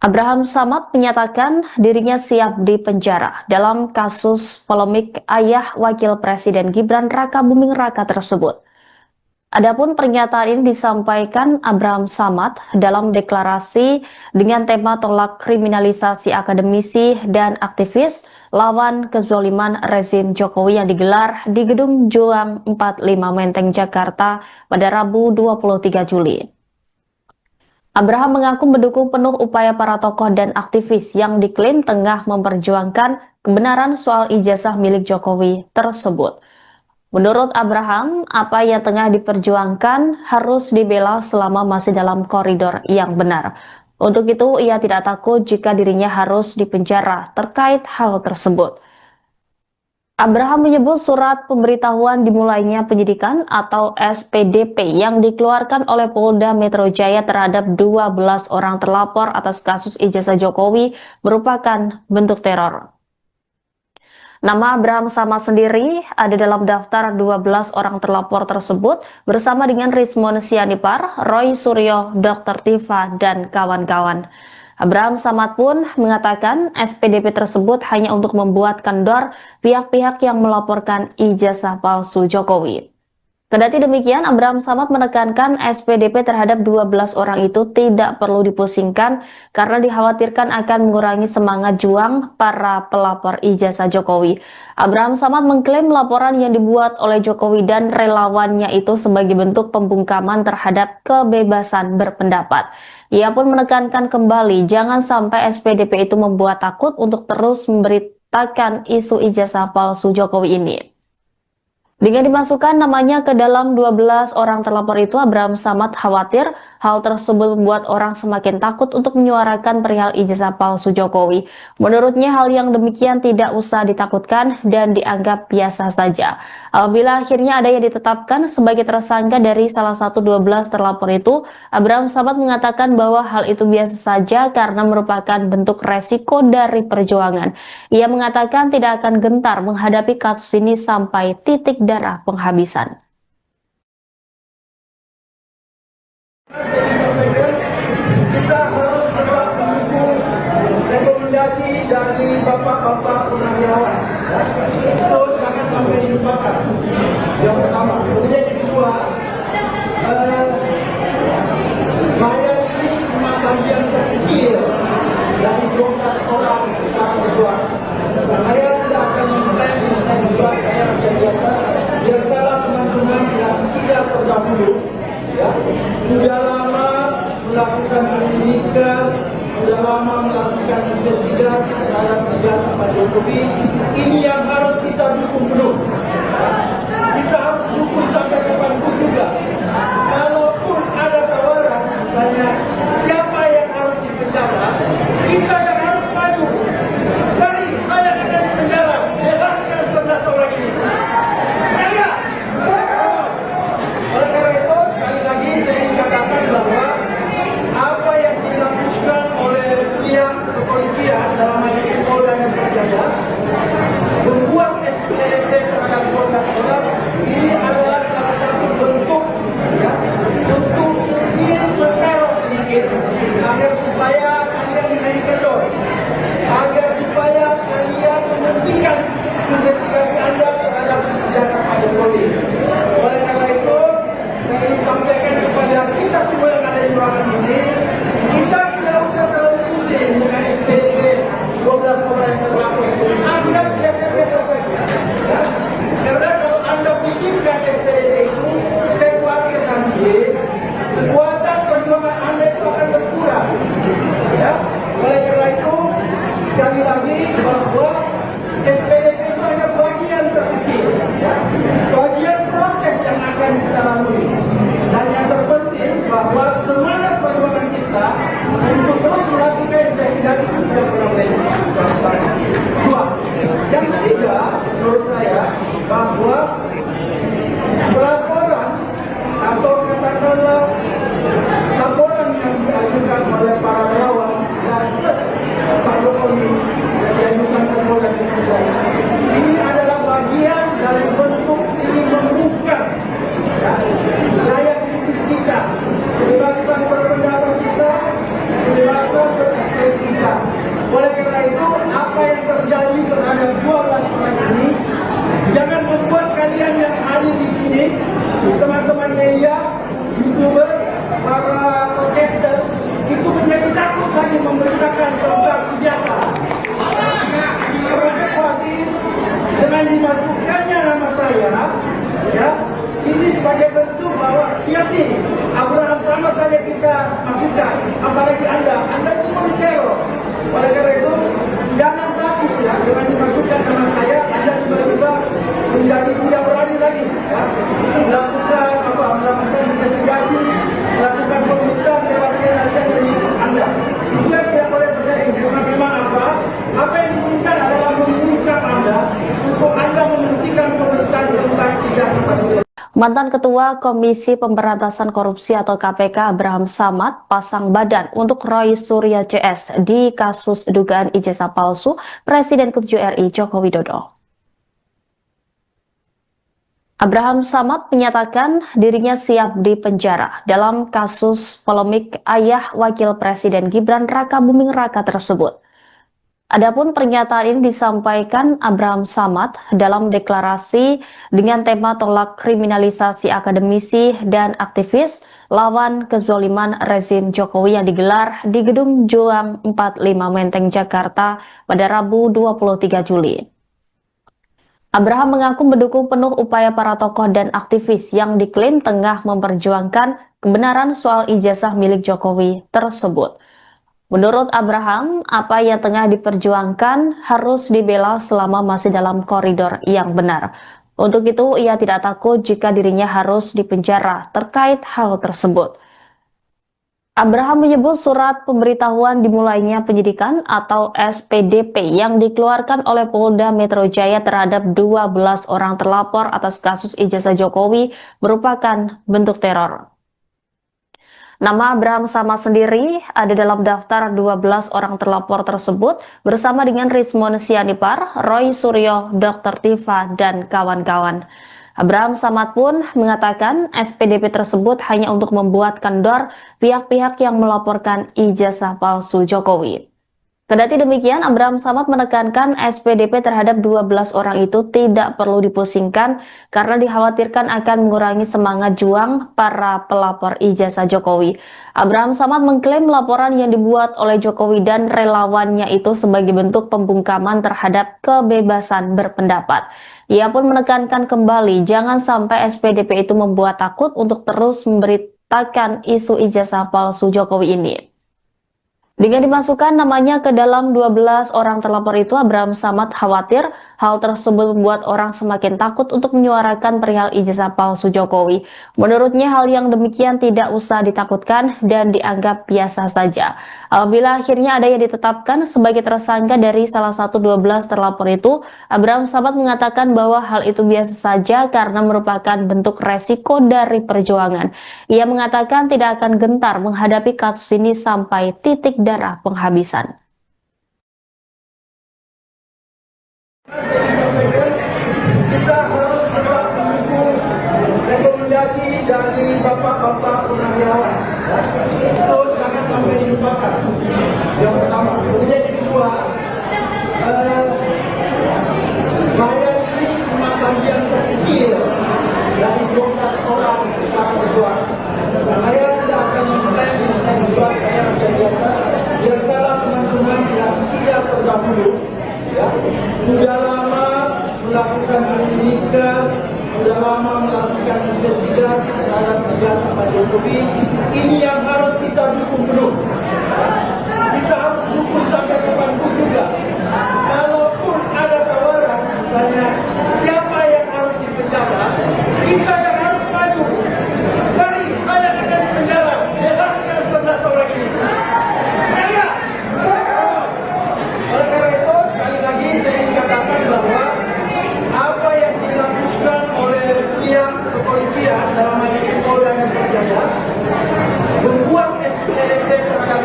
Abraham Samad menyatakan dirinya siap dipenjara dalam kasus polemik ayah Wakil Presiden Gibran Raka Buming Raka tersebut. Adapun pernyataan ini disampaikan Abraham Samad dalam deklarasi dengan tema tolak kriminalisasi akademisi dan aktivis lawan kezaliman rezim Jokowi yang digelar di Gedung Juang 45 Menteng, Jakarta pada Rabu 23 Juli. Abraham mengaku mendukung penuh upaya para tokoh dan aktivis yang diklaim tengah memperjuangkan kebenaran soal ijazah milik Jokowi tersebut. Menurut Abraham, apa yang tengah diperjuangkan harus dibela selama masih dalam koridor yang benar. Untuk itu, ia tidak takut jika dirinya harus dipenjara terkait hal tersebut. Abraham menyebut surat pemberitahuan dimulainya penyidikan atau SPDP yang dikeluarkan oleh Polda Metro Jaya terhadap 12 orang terlapor atas kasus ijazah Jokowi merupakan bentuk teror. Nama Abraham Samad sendiri ada dalam daftar 12 orang terlapor tersebut bersama dengan Rismon Sianipar, Roy Suryo, Dr. Tifa, dan kawan-kawan. Abraham Samad pun mengatakan SPDP tersebut hanya untuk membuat kendor pihak-pihak yang melaporkan ijazah palsu Jokowi. Kendati demikian, Abraham Samad menekankan SPDP terhadap 12 orang itu tidak perlu dipusingkan karena dikhawatirkan akan mengurangi semangat juang para pelapor ijazah Jokowi. Abraham Samad mengklaim laporan yang dibuat oleh Jokowi dan relawannya itu sebagai bentuk pembungkaman terhadap kebebasan berpendapat. Ia pun menekankan kembali jangan sampai SPDP itu membuat takut untuk terus memberitakan isu ijazah palsu Jokowi ini. Dengan dimasukkan namanya ke dalam 12 orang terlapor itu, Abraham Samad khawatir hal tersebut membuat orang semakin takut untuk menyuarakan perihal ijazah palsu Jokowi. Menurutnya hal yang demikian tidak usah ditakutkan dan dianggap biasa saja. Apabila akhirnya ada yang ditetapkan sebagai tersangka dari salah satu 12 terlapor itu, Abraham Samad mengatakan bahwa hal itu biasa saja karena merupakan bentuk resiko dari perjuangan. Ia mengatakan tidak akan gentar menghadapi kasus ini sampai titik darah penghabisan.
Kita harus tetap mendukung rekomendasi dari bapak-bapak purnawirawan. Itu jangan sampai dilupakan. Yang pertama. Kemudian yang kedua, saya ini cuma bagian terkecil dari 12 orang yang berjuang. Saya tidak akan mengklaim ini saya berjuang, saya rakyat biasa. Biarkanlah teman-teman yang sudah terdahulu, ya, sudah lama melakukan pendidikan, sudah lama melakukan investigasi terhadap ijazah Pak Jokowi. Ini yang harus kita dukung penuh. Kita harus dukung sampai kapanpun juga. Kalaupun ada tawaran, misalnya siapa yang harus dipenjara, kita yang harus maju. Dari saya akan dipenjara, bebaskan 11 orang ini. Oleh karena itu, sekali lagi saya ingin katakan bahwa apa yang dilakukan oleh pihak kepolisian dalam hal ini Polda Metro Jaya membuat SPDP terhadap 12 orang ini adalah salah satu bentuk, ya, untuk ingin meneror sedikit agar supaya kalian menjadi kendor, agar supaya kalian menghentikan investigasi Anda terhadap ijazah Pak Jokowi. Oleh karena itu, saya ingin sampaikan kepada kita semua yang ada di ruangan ini, kita tidak usah terlalu pusing dengan SPDP 12 orang yang terlapor. Anda biasa-biasa saja. Ya. Karena kalau Anda pikirkan SPDP itu, saya khawatir nanti kekuatan perjuangan Anda itu akan berkurang. Ya. Oleh karena itu, sekali lagi bahwa SPDP itu hanya bagian terkecil, ya, bagian proses yang akan kita lalui. Dan yang terpenting bahwa semangat perjuangan kita untuk terus melakukan investigasi itu tidak pernah lepas. Dua, yang ketiga, menurut saya bahwa pelaporan atau katakanlah laporan yang diajukan oleh para relawan dan plus Pak Jokowi yang diajukan ke Polda Metro Jaya ini adalah bagian dari bentuk ini membuka, ya, daya kritis kita, kebebasan berpendapat kita, kebebasan berekspresi kita. Oleh karena itu, apa yang terjadi terhadap 12 orang ini jangan membuat kalian yang hadir di sini, teman-teman media, YouTuber, para podcaster itu menjadi takut lagi memberitakan tentang ijazah. Saya khawatir dengan dimasukkannya nama saya, ya, ini sebagai bentuk bahwa yakin Abraham Samad saja kita masukkan, apalagi Anda itu teror. Oleh karena itu jangan takut, ya, dengan dimasukkan nama saya, Anda tiba-tiba menjadi tidak berani lagi
Mantan Ketua Komisi Pemberantasan Korupsi atau KPK Abraham Samad pasang badan untuk Roy Suryo CS di kasus dugaan ijazah palsu Presiden ke-7 RI Joko Widodo. Abraham Samad menyatakan dirinya siap dipenjara dalam kasus polemik ayah Wakil Presiden Gibran Raka Buming Raka tersebut. Adapun pernyataan ini disampaikan Abraham Samad dalam deklarasi dengan tema tolak kriminalisasi akademisi dan aktivis lawan kezaliman rezim Jokowi yang digelar di Gedung Juang 45 Menteng, Jakarta pada Rabu 23 Juli. Abraham mengaku mendukung penuh upaya para tokoh dan aktivis yang diklaim tengah memperjuangkan kebenaran soal ijazah milik Jokowi tersebut. Menurut Abraham, apa yang tengah diperjuangkan harus dibela selama masih dalam koridor yang benar. Untuk itu, ia tidak takut jika dirinya harus dipenjara terkait hal tersebut. Abraham menyebut surat pemberitahuan dimulainya penyidikan atau SPDP yang dikeluarkan oleh Polda Metro Jaya terhadap 12 orang terlapor atas kasus ijazah Jokowi merupakan bentuk teror. Nama Abraham Samad sendiri ada dalam daftar 12 orang terlapor tersebut bersama dengan Rismon Sianipar, Roy Suryo, Dr. Tifa, dan kawan-kawan. Abraham Samad pun mengatakan SPDP tersebut hanya untuk membuat kendor pihak-pihak yang melaporkan ijazah palsu Jokowi. Kendati demikian, Abraham Samad menekankan SPDP terhadap 12 orang itu tidak perlu dipusingkan karena dikhawatirkan akan mengurangi semangat juang para pelapor ijazah Jokowi. Abraham Samad mengklaim laporan yang dibuat oleh Jokowi dan relawannya itu sebagai bentuk pembungkaman terhadap kebebasan berpendapat. Ia pun menekankan kembali jangan sampai SPDP itu membuat takut untuk terus memberitakan isu ijazah palsu Jokowi ini. Dengan dimasukkan namanya ke dalam 12 orang terlapor itu, Abraham Samad khawatir hal tersebut membuat orang semakin takut untuk menyuarakan perihal ijazah palsu Jokowi. Menurutnya hal yang demikian tidak usah ditakutkan dan dianggap biasa saja. Apabila akhirnya ada yang ditetapkan sebagai tersangka dari salah satu 12 terlapor itu, Abraham Samad mengatakan bahwa hal itu biasa saja karena merupakan bentuk resiko dari perjuangan. Ia mengatakan tidak akan gentar menghadapi kasus ini sampai titik darah penghabisan.
Kita harus tetap mendukung rekomendasi dari bapak-bapak purnawirawan. Itu jangan sampai dilupakan. Yang pertama. Kemudian yang kedua, saya ini cuma bagian terkecil dari 12 orang para pejuang. Saya tidak akan mengklaim saya berbuat saya rakyat biasa. Biarkanlah teman-teman yang sudah terdahulu, ya, sudah lama melakukan pendidikan, sudah lama melakukan investigasi terhadap ijazah Pak Jokowi. Ini yang harus kita dukung penuh. Kita harus dukung sampai kapanpun juga. Kalaupun ada tawaran, misalnya siapa yang harus dipenjara, kita yang harus maju. Mari, saya akan dipenjara, bebaskan 11 orang ini. Ayo! Oleh karena itu, sekali lagi saya ingin katakan bahwa apa yang dilakukan oleh pihak kepolisian dalam hal ini Polda Metro Jaya membuat SPDP terhadap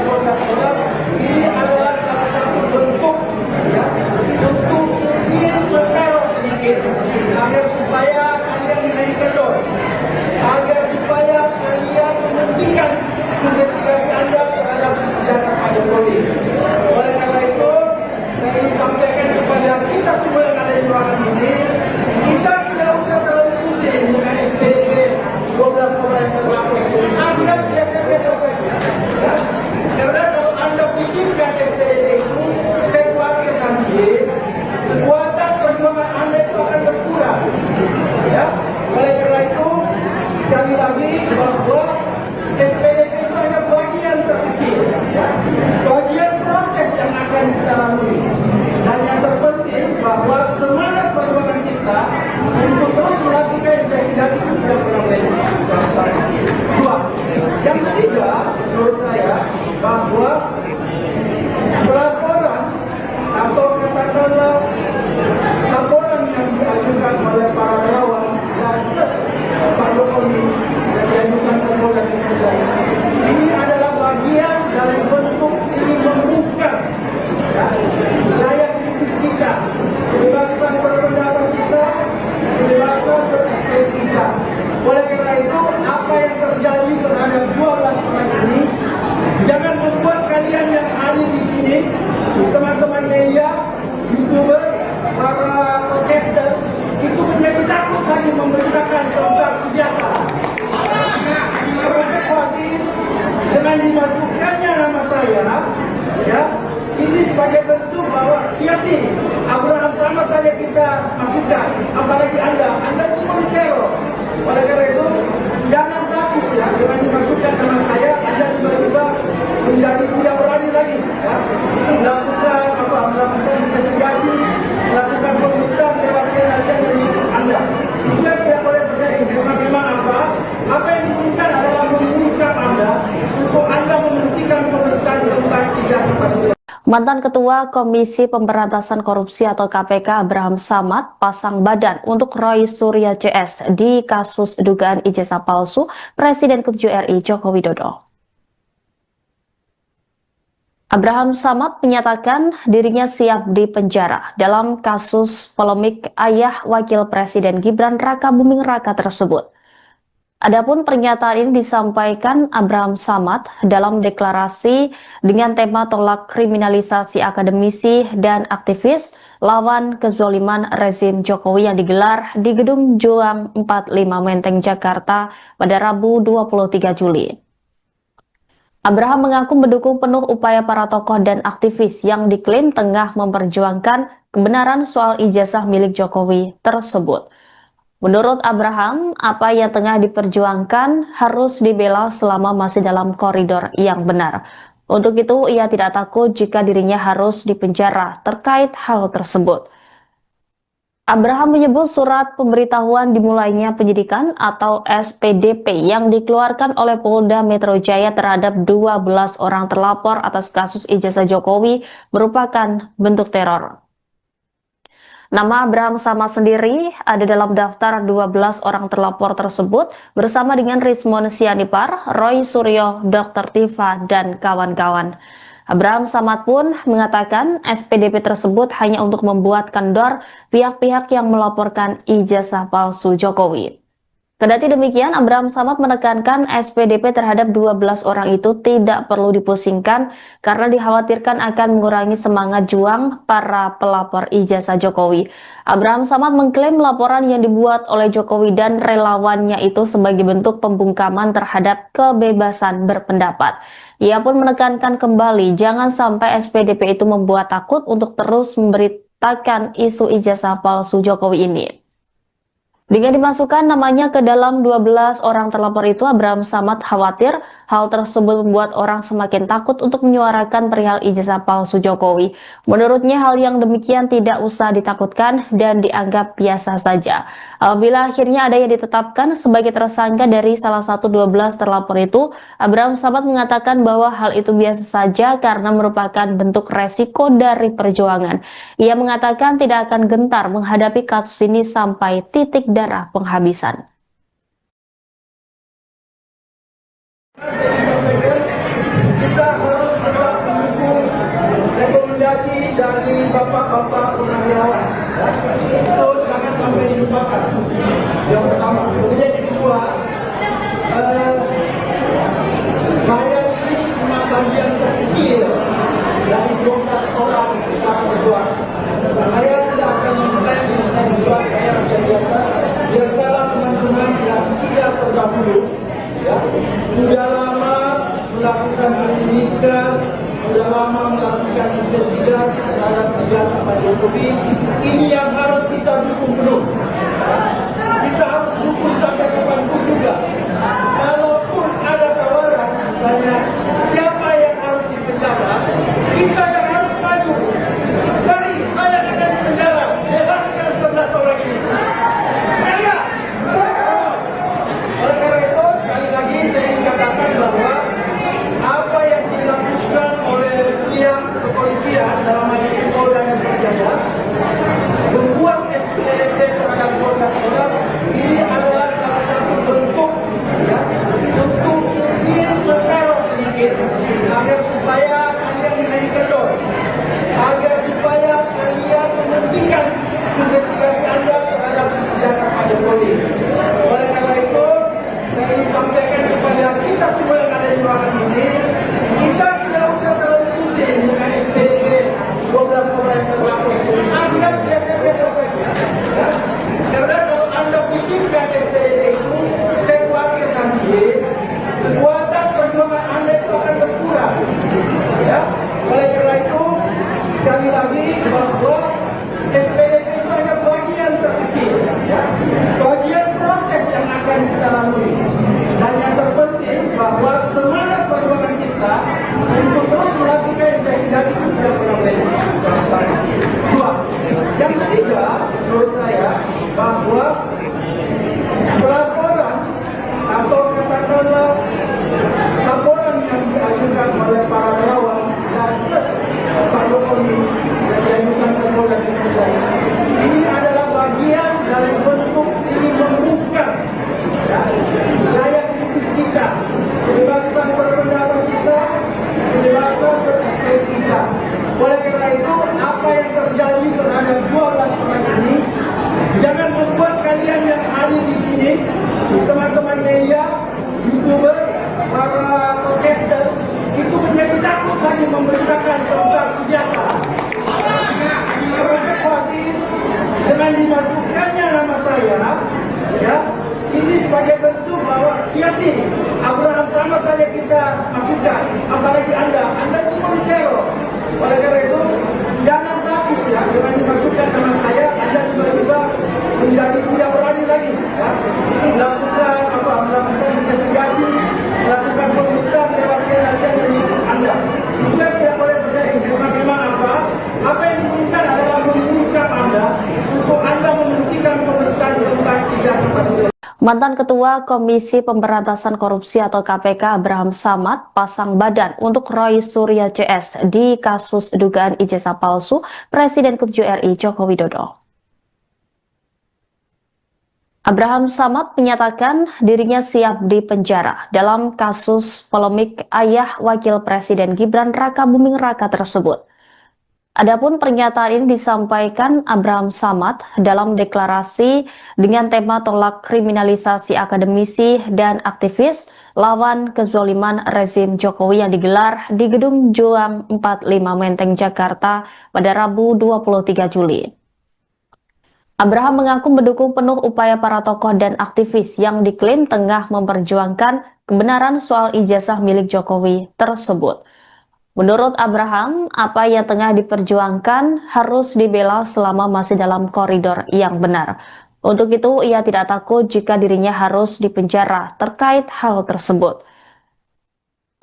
dengan dimasukkannya nama saya, ya, ini sebagai bentuk bahwa yakin Abraham Samad saja kita masukkan, apalagi Anda itu teror. Oleh karena itu, jangan takut ya dengan dimasukkan nama saya, Anda tiba-tiba menjadi tidak berani lagi, ya, melakukan investigasi, melakukan pemeriksaan lewat rahasia dari Anda. Itu yang tidak boleh terjadi. Karena memang apa yang diinginkan adalah memungkinkan Anda untuk Anda menghentikan pemeriksaan tentang ijazah pajak.
Mantan Ketua Komisi Pemberantasan Korupsi atau KPK Abraham Samad pasang badan untuk Roy Suryo CS di kasus dugaan ijazah palsu Presiden ke-7 RI Joko Widodo. Abraham Samad menyatakan dirinya siap dipenjara dalam kasus polemik ayah Wakil Presiden Gibran Raka Buming Raka tersebut. Adapun pernyataan ini disampaikan Abraham Samad dalam deklarasi dengan tema tolak kriminalisasi akademisi dan aktivis lawan kezaliman rezim Jokowi yang digelar di Gedung Juang 45 Menteng, Jakarta pada Rabu 23 Juli. Abraham mengaku mendukung penuh upaya para tokoh dan aktivis yang diklaim tengah memperjuangkan kebenaran soal ijazah milik Jokowi tersebut. Menurut Abraham, apa yang tengah diperjuangkan harus dibela selama masih dalam koridor yang benar. Untuk itu, ia tidak takut jika dirinya harus dipenjara terkait hal tersebut. Abraham menyebut surat pemberitahuan dimulainya penyidikan atau SPDP yang dikeluarkan oleh Polda Metro Jaya terhadap 12 orang terlapor atas kasus ijazah Jokowi merupakan bentuk teror. Nama Abraham Samad sendiri ada dalam daftar 12 orang terlapor tersebut bersama dengan Rismon Sianipar, Roy Suryo, Dr. Tifa, dan kawan-kawan. Abraham Samad pun mengatakan SPDP tersebut hanya untuk membuat kendor pihak-pihak yang melaporkan ijazah palsu Jokowi. Kendati demikian, Abraham Samad menekankan SPDP terhadap 12 orang itu tidak perlu dipusingkan karena dikhawatirkan akan mengurangi semangat juang para pelapor ijazah Jokowi. Abraham Samad mengklaim laporan yang dibuat oleh Jokowi dan relawannya itu sebagai bentuk pembungkaman terhadap kebebasan berpendapat. Ia pun menekankan kembali jangan sampai SPDP itu membuat takut untuk terus memberitakan isu ijazah palsu Jokowi ini. Dengan dimasukkan namanya ke dalam 12 orang terlapor itu, Abraham Samad khawatir hal tersebut membuat orang semakin takut untuk menyuarakan perihal ijazah palsu Jokowi. Menurutnya hal yang demikian tidak usah ditakutkan dan dianggap biasa saja. Apabila akhirnya ada yang ditetapkan sebagai tersangka dari salah satu 12 terlapor itu, Abraham Samad mengatakan bahwa hal itu biasa saja karena merupakan bentuk resiko dari perjuangan. Ia mengatakan tidak akan gentar menghadapi kasus ini sampai titik darah penghabisan.
Kita harus tetap mendukung rekomendasi dari bapak-bapak purnawirawan. Itu jangan sampai dilupakan. Yang pertama. Kemudian yang kedua, saya ini cuma bagian terkecil dari 12 orang yang berjuang. Saya tidak akan menilai saya berjuang, saya rakyat biasa. Biarkanlah teman-teman yang sudah terdahulu, ya, sudah lama melakukan pendidikan, sudah lama melakukan investigasi terhadap ijazah Pak Jokowi. Ini yang harus kita dukung penuh. Kita harus dukung sampai kapanpun juga. Kalaupun ada tawaran, misalnya siapa yang harus dipenjara, kita yang harus maju. Dari saya akan dipenjara, bebaskan 11 orang ini. Oleh karena itu, sekali lagi saya ingin katakan bahwa apa yang dilakukan oleh pihak kepolisian dalam hal ini Polda Metro Jaya membuat SPDP terhadap 12 orang ini adalah salah satu bentuk, ya, untuk ingin meneror sedikit agar supaya kalian menjadi kendor, agar supaya kalian menghentikan investigasi Anda terhadap ijazah Pak Jokowi. Oleh karena itu, saya ingin sampaikan kepada kita semua yang ada di ruangan ini, kita tidak usah terlalu pusing dengan SPDP 12 orang yang terlapor. Anda biasa-biasa saja. Ya. Karena kalau Anda pikirkan SPDP itu, saya khawatir nanti kekuatan perjuangan Anda itu akan bukan. Apalagi Anda itu teror. Oleh karena itu, jangan takut ya, dengan dimasukkan nama saya, Anda tiba-tiba menjadi tidak berani lagi ya, melakukan investigasi, melakukan pemeriksaan lewat rahasia dari Anda. Itu yang tidak boleh terjadi. Karena memang apa yang diinginkan adalah menginginkan Anda untuk Anda menghentikan pemeriksaan tentang ijazah Pak.
Mantan Ketua Komisi Pemberantasan Korupsi atau KPK Abraham Samad pasang badan untuk Roy Suryo CS di kasus dugaan ijazah palsu Presiden ke-7 RI Joko Widodo. Abraham Samad menyatakan dirinya siap dipenjara dalam kasus polemik ayah Wakil Presiden Gibran Rakabuming Raka tersebut. Adapun pernyataan ini disampaikan Abraham Samad dalam deklarasi dengan tema tolak kriminalisasi akademisi dan aktivis lawan kezaliman rezim Jokowi yang digelar di Gedung Juang 45 Menteng, Jakarta pada Rabu 23 Juli. Abraham mengaku mendukung penuh upaya para tokoh dan aktivis yang diklaim tengah memperjuangkan kebenaran soal ijazah milik Jokowi tersebut. Menurut Abraham, apa yang tengah diperjuangkan harus dibela selama masih dalam koridor yang benar. Untuk itu, ia tidak takut jika dirinya harus dipenjara terkait hal tersebut.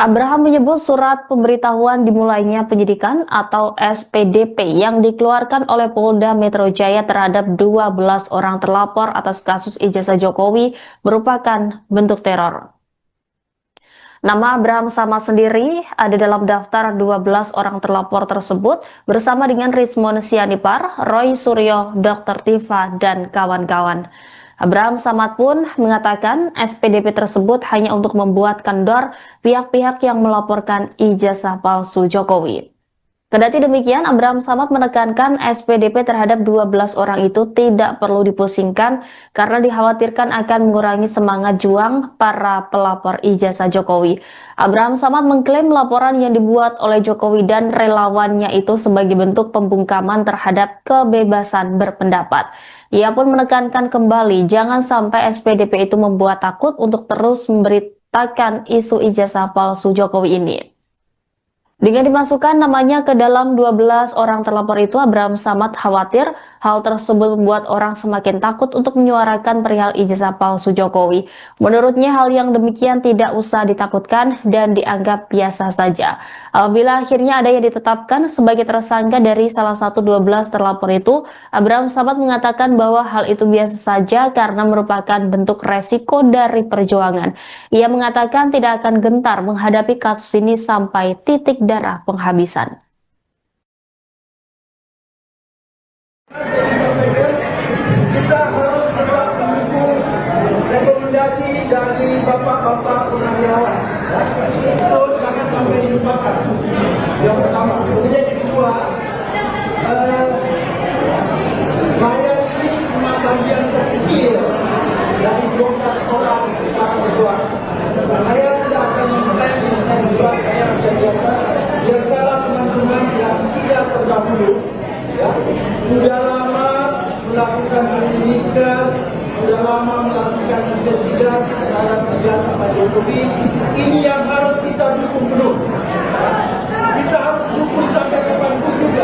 Abraham menyebut surat pemberitahuan dimulainya penyidikan atau SPDP yang dikeluarkan oleh Polda Metro Jaya terhadap 12 orang terlapor atas kasus ijazah Jokowi merupakan bentuk teror. Nama Abraham Samad sendiri ada dalam daftar 12 orang terlapor tersebut bersama dengan Rismon Sianipar, Roy Suryo, Dr. Tifa, dan kawan-kawan. Abraham Samad pun mengatakan SPDP tersebut hanya untuk membuat kendor pihak-pihak yang melaporkan ijazah palsu Jokowi. Kendati demikian, Abraham Samad menekankan SPDP terhadap 12 orang itu tidak perlu dipusingkan karena dikhawatirkan akan mengurangi semangat juang para pelapor ijazah Jokowi. Abraham Samad mengklaim laporan yang dibuat oleh Jokowi dan relawannya itu sebagai bentuk pembungkaman terhadap kebebasan berpendapat. Ia pun menekankan kembali jangan sampai SPDP itu membuat takut untuk terus memberitakan isu ijazah palsu Jokowi ini. Dengan dimasukkan namanya ke dalam 12 orang terlapor itu, Abraham Samad khawatir hal tersebut membuat orang semakin takut untuk menyuarakan perihal ijazah palsu Jokowi. Menurutnya hal yang demikian tidak usah ditakutkan dan dianggap biasa saja. Apabila akhirnya ada yang ditetapkan sebagai tersangka dari salah satu 12 terlapor itu, Abraham Samad mengatakan bahwa hal itu biasa saja karena merupakan bentuk resiko dari perjuangan. Ia mengatakan tidak akan gentar menghadapi kasus ini sampai titik darah penghabisan.
Kita harus tetap mendukung rekomendasi dari bapak-bapak purnawirawan. Itu jangan sampai dilupakan. Yang pertama. Kemudian yang kedua, saya ini cuma bagian terkecil dari 12 orang para pejuang. Saya tidak akan memulai saya juga saya rakyat biasa. Biarkanlah teman-teman yang sudah terdahulu, ya, sudah lama melakukan pendidikan, sudah lama melakukan investigasi terhadap ijazah Pak Jokowi. Ini yang harus kita dukung penuh. Kita harus dukung sampai kapanpun juga.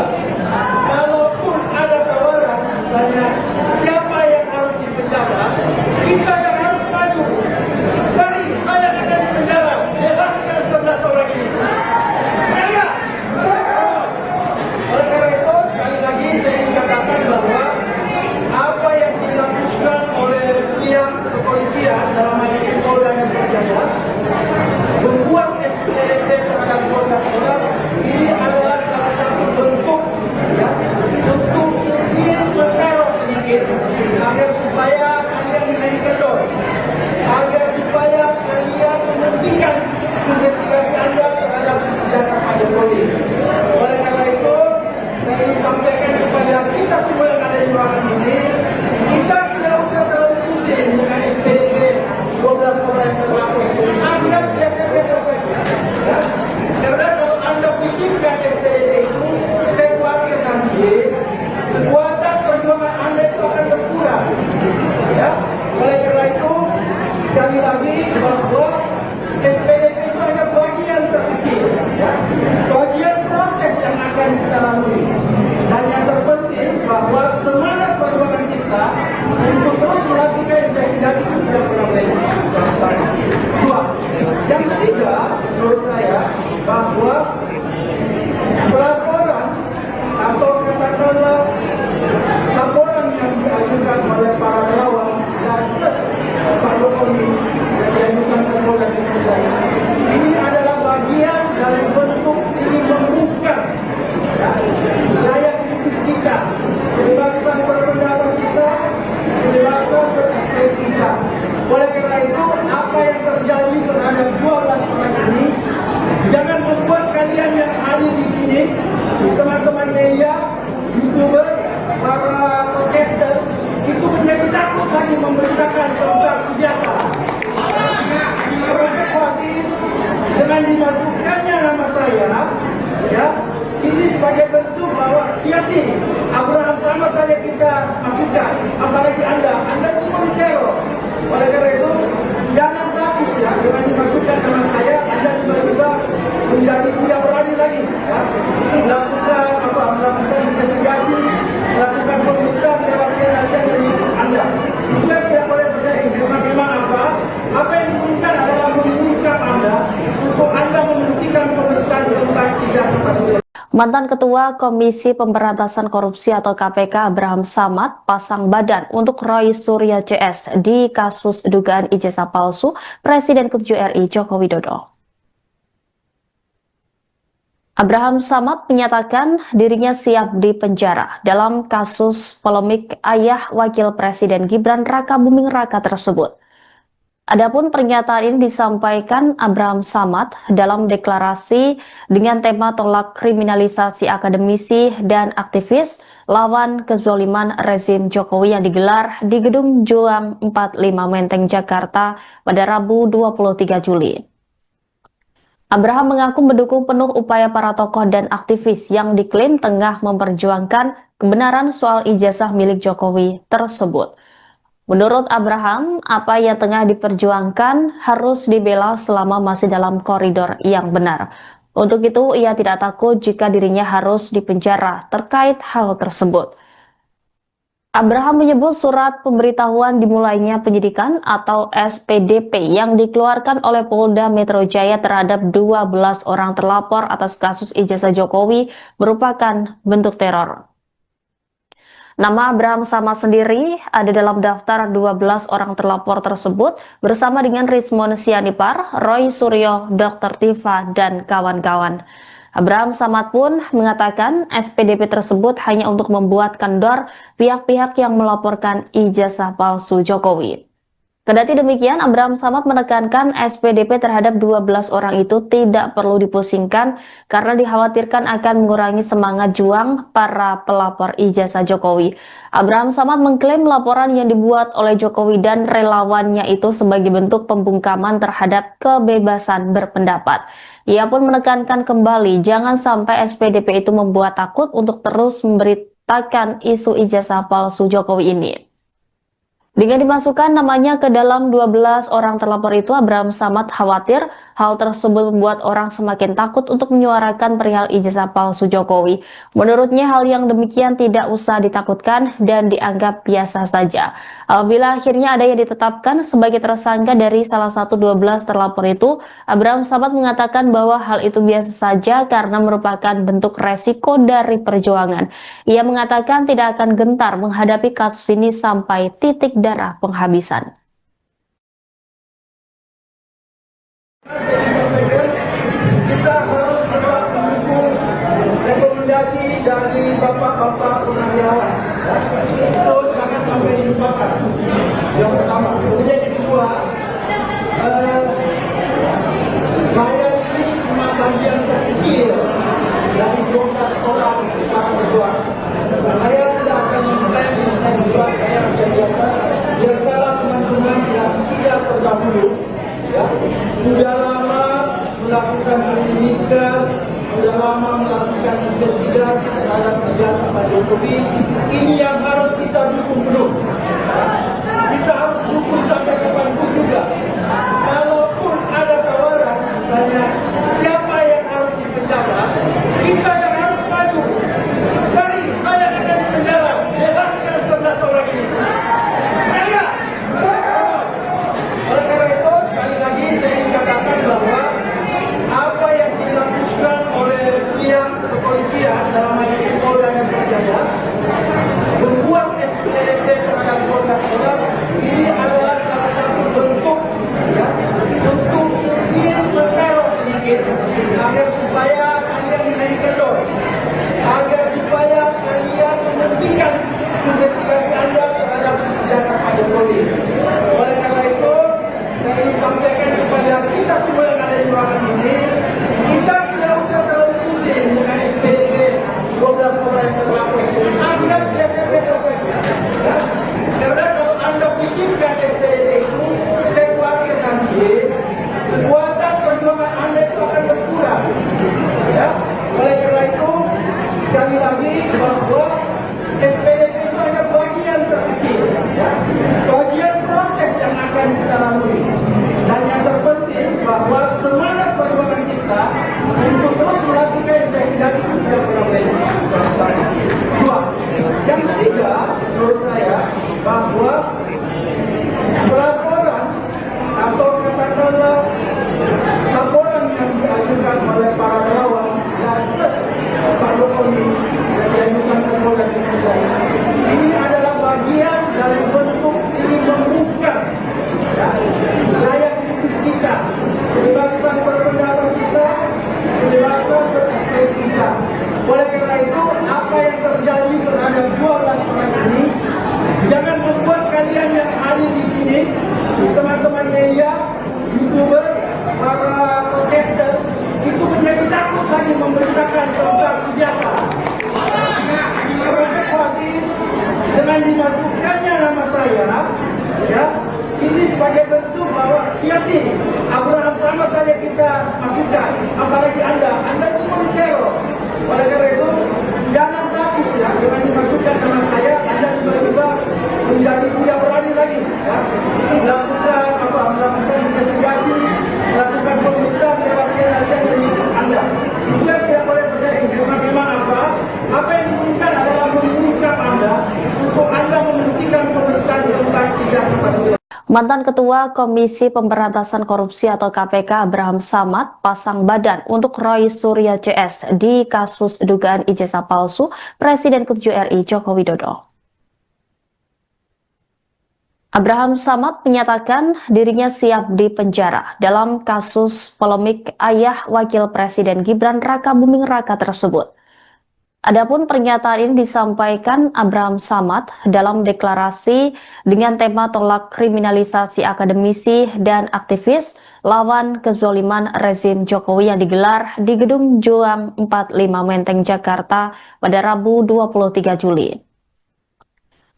Mantan Ketua Komisi Pemberantasan Korupsi atau KPK Abraham Samad pasang badan untuk Roy Suryo CS di kasus dugaan ijazah palsu Presiden ke-7 RI Joko Widodo. Abraham Samad menyatakan dirinya siap dipenjara dalam kasus polemik ayah Wakil Presiden Gibran Raka Buming Raka tersebut. Adapun pernyataan ini disampaikan Abraham Samad dalam deklarasi dengan tema tolak kriminalisasi akademisi dan aktivis lawan kezaliman rezim Jokowi yang digelar di Gedung Juang 45 Menteng, Jakarta pada Rabu 23 Juli. Abraham mengaku mendukung penuh upaya para tokoh dan aktivis yang diklaim tengah memperjuangkan kebenaran soal ijazah milik Jokowi tersebut. Menurut Abraham, apa yang tengah diperjuangkan harus dibela selama masih dalam koridor yang benar. Untuk itu, ia tidak takut jika dirinya harus dipenjara terkait hal tersebut. Abraham menyebut surat pemberitahuan dimulainya penyidikan atau SPDP yang dikeluarkan oleh Polda Metro Jaya terhadap 12 orang terlapor atas kasus ijazah Jokowi merupakan bentuk teror. Nama Abraham Samad sendiri ada dalam daftar 12 orang terlapor tersebut bersama dengan Rismon Sianipar, Roy Suryo, Dr. Tifa, dan kawan-kawan. Abraham Samad pun mengatakan SPDP tersebut hanya untuk membuat kendor pihak-pihak yang melaporkan ijazah palsu Jokowi. Kendati demikian, Abraham Samad menekankan SPDP terhadap 12 orang itu tidak perlu dipusingkan karena dikhawatirkan akan mengurangi semangat juang para pelapor ijazah Jokowi. Abraham Samad mengklaim laporan yang dibuat oleh Jokowi dan relawannya itu sebagai bentuk pembungkaman terhadap kebebasan berpendapat. Ia pun menekankan kembali jangan sampai SPDP itu membuat takut untuk terus memberitakan isu ijazah palsu Jokowi ini. Dengan dimasukkan namanya ke dalam 12 orang terlapor itu, Abraham Samad khawatir hal tersebut membuat orang semakin takut untuk menyuarakan perihal ijazah palsu Jokowi. Menurutnya hal yang demikian tidak usah ditakutkan dan dianggap biasa saja. Apabila akhirnya ada yang ditetapkan sebagai tersangka dari salah satu 12 terlapor itu, Abraham Samad mengatakan bahwa hal itu biasa saja karena merupakan bentuk resiko dari perjuangan. Ia mengatakan tidak akan gentar menghadapi kasus ini sampai titik darah penghabisan.
Kita harus tetap mendukung rekomendasi dari bapak-bapak purnawirawan. Itu jangan sampai dilupakan. Yang pertama. Kemudian yang kedua, saya ini cuma bagian terkecil dari 12 orang para berjuang. Saya tidak akan mengenai saya berjuang, saya biasa. Biarlah teman-teman yang sudah terdahulu, ya, sudah lama melakukan pendidikan, sudah lama melakukan investigasi terhadap ijazah Pak Jokowi. Ini yang harus kita dukung penuh. Kita harus dukung sampai kapanpun juga. Kalaupun ada tawaran, misalnya siapa yang harus dipenjara, kita yang harus maju. Dari saya akan dipenjara, bebaskan 11 orang ini. Oleh karena itu, sekali lagi saya ingin katakan bahwa apa yang dilakukan oleh pihak kepolisian dalam hal ini Polda Metro Jaya membuat SPDP terhadap 12 orang ini adalah salah satu bentuk, ya, untuk ingin meneror sedikit agar supaya kalian menjadi kendor, agar supaya kalian menghentikan investigasi Anda terhadap ijazah Pak Jokowi. Oleh karena itu, saya ingin sampaikan kepada kita semua yang ada di ruangan ini, kita tidak usah terlalu pusing dengan SPDP 12 orang yang terlapor. Anggap biasa-biasa saja. Ya. Karena kalau Anda pikirkan SPDP itu, saya khawatir nanti kekuatan perjuangan Anda itu akan berkurang. Ya. Oleh karena itu, sekali lagi bahwa SPDP itu hanya bagian terkecil, ya, bagian proses yang akan kita lalui. Dan yang terpenting bahwa semangat perjuangan kita memberitakan tentang ijazah. Mereka khawatir dengan dimasukkannya nama saya, ya, ini sebagai bentuk bahwa yakin Abraham Samad saja kita masukkan, apalagi Anda itu mau diteror. Oleh karena itu, jangan takut ya, dengan dimasukkan nama saya, Anda tiba-tiba menjadi tidak berani lagi, ya, melakukan investigasi, melakukan pemeriksaan terhadap rahasia dari Anda. Itu yang tidak boleh terjadi. Karena memang apa yang diinginkan adalah mengungkap Anda untuk Anda menghentikan pemeriksaan tentang ijazah Pak.
Mantan Ketua Komisi Pemberantasan Korupsi atau KPK Abraham Samad pasang badan untuk Roy Suryo CS di kasus dugaan ijazah palsu Presiden ke-7 RI Joko Widodo. Abraham Samad menyatakan dirinya siap dipenjara dalam kasus polemik ayah Wakil Presiden Gibran Rakabuming Raka tersebut. Adapun pernyataan ini disampaikan Abraham Samad dalam deklarasi dengan tema tolak kriminalisasi akademisi dan aktivis lawan kezaliman rezim Jokowi yang digelar di Gedung Juang 45 Menteng, Jakarta pada Rabu 23 Juli.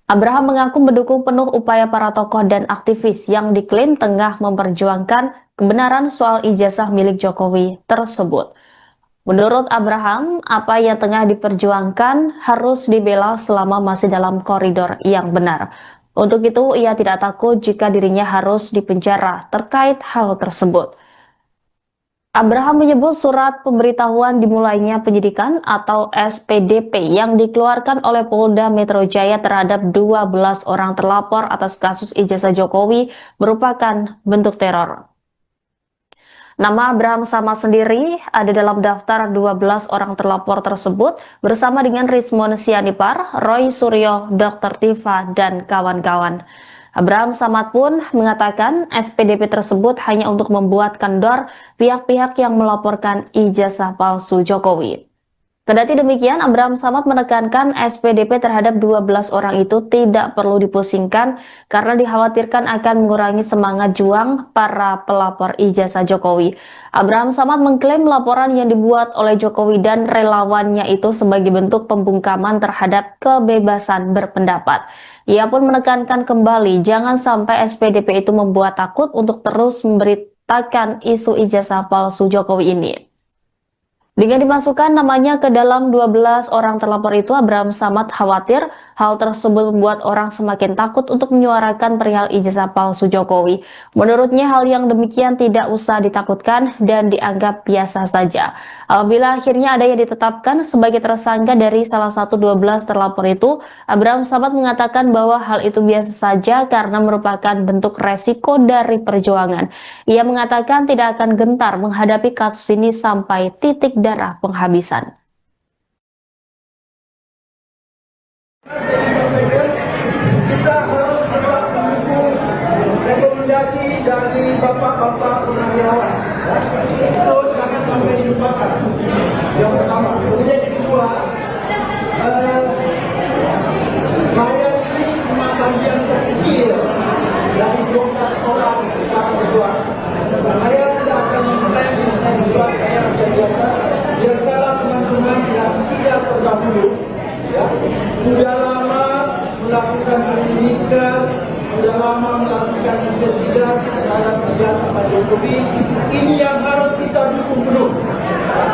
Abraham mengaku mendukung penuh upaya para tokoh dan aktivis yang diklaim tengah memperjuangkan kebenaran soal ijazah milik Jokowi tersebut. Menurut Abraham, apa yang tengah diperjuangkan harus dibela selama masih dalam koridor yang benar. Untuk itu, ia tidak takut jika dirinya harus dipenjara terkait hal tersebut. Abraham menyebut surat pemberitahuan dimulainya penyidikan atau SPDP yang dikeluarkan oleh Polda Metro Jaya terhadap 12 orang terlapor atas kasus ijazah Jokowi merupakan bentuk teror. Nama Abraham Samad sendiri ada dalam daftar 12 orang terlapor tersebut bersama dengan Rismon Sianipar, Roy Suryo, Dr. Tifa, dan kawan-kawan. Abraham Samad pun mengatakan SPDP tersebut hanya untuk membuat kendor pihak-pihak yang melaporkan ijazah palsu Jokowi. Kendati demikian, Abraham Samad menekankan SPDP terhadap 12 orang itu tidak perlu dipusingkan karena dikhawatirkan akan mengurangi semangat juang para pelapor ijazah Jokowi. Abraham Samad mengklaim laporan yang dibuat oleh Jokowi dan relawannya itu sebagai bentuk pembungkaman terhadap kebebasan berpendapat. Ia pun menekankan kembali jangan sampai SPDP itu membuat takut untuk terus memberitakan isu ijazah palsu Jokowi ini. Dengan dimasukkan namanya ke dalam 12 orang terlapor itu, Abraham Samad khawatir hal tersebut membuat orang semakin takut untuk menyuarakan perihal ijazah palsu Jokowi. Menurutnya hal yang demikian tidak usah ditakutkan dan dianggap biasa saja. Apabila akhirnya ada yang ditetapkan sebagai tersangka dari salah satu 12 terlapor itu, Abraham Samad mengatakan bahwa hal itu biasa saja karena merupakan bentuk resiko dari perjuangan. Ia mengatakan tidak akan gentar menghadapi kasus ini sampai titik darah penghabisan.
Kita harus tetap mendukung rekomendasi dari bapak-bapak purnawirawan. Itu jangan sampai dilupakan. Yang pertama. Kemudian yang kedua, saya ini cuma bagian terkecil dari 12 orang kita berjuang. Saya tidak akan mengetes saya berjuang, saya rakyat biasa. Biarkanlah teman-teman yang sudah terdahulu, ya, sudah lama melakukan pendidikan, sudah lama melakukan investigasi terhadap ijazah Pak Jokowi, ini yang harus kita dukung penuh. Ya.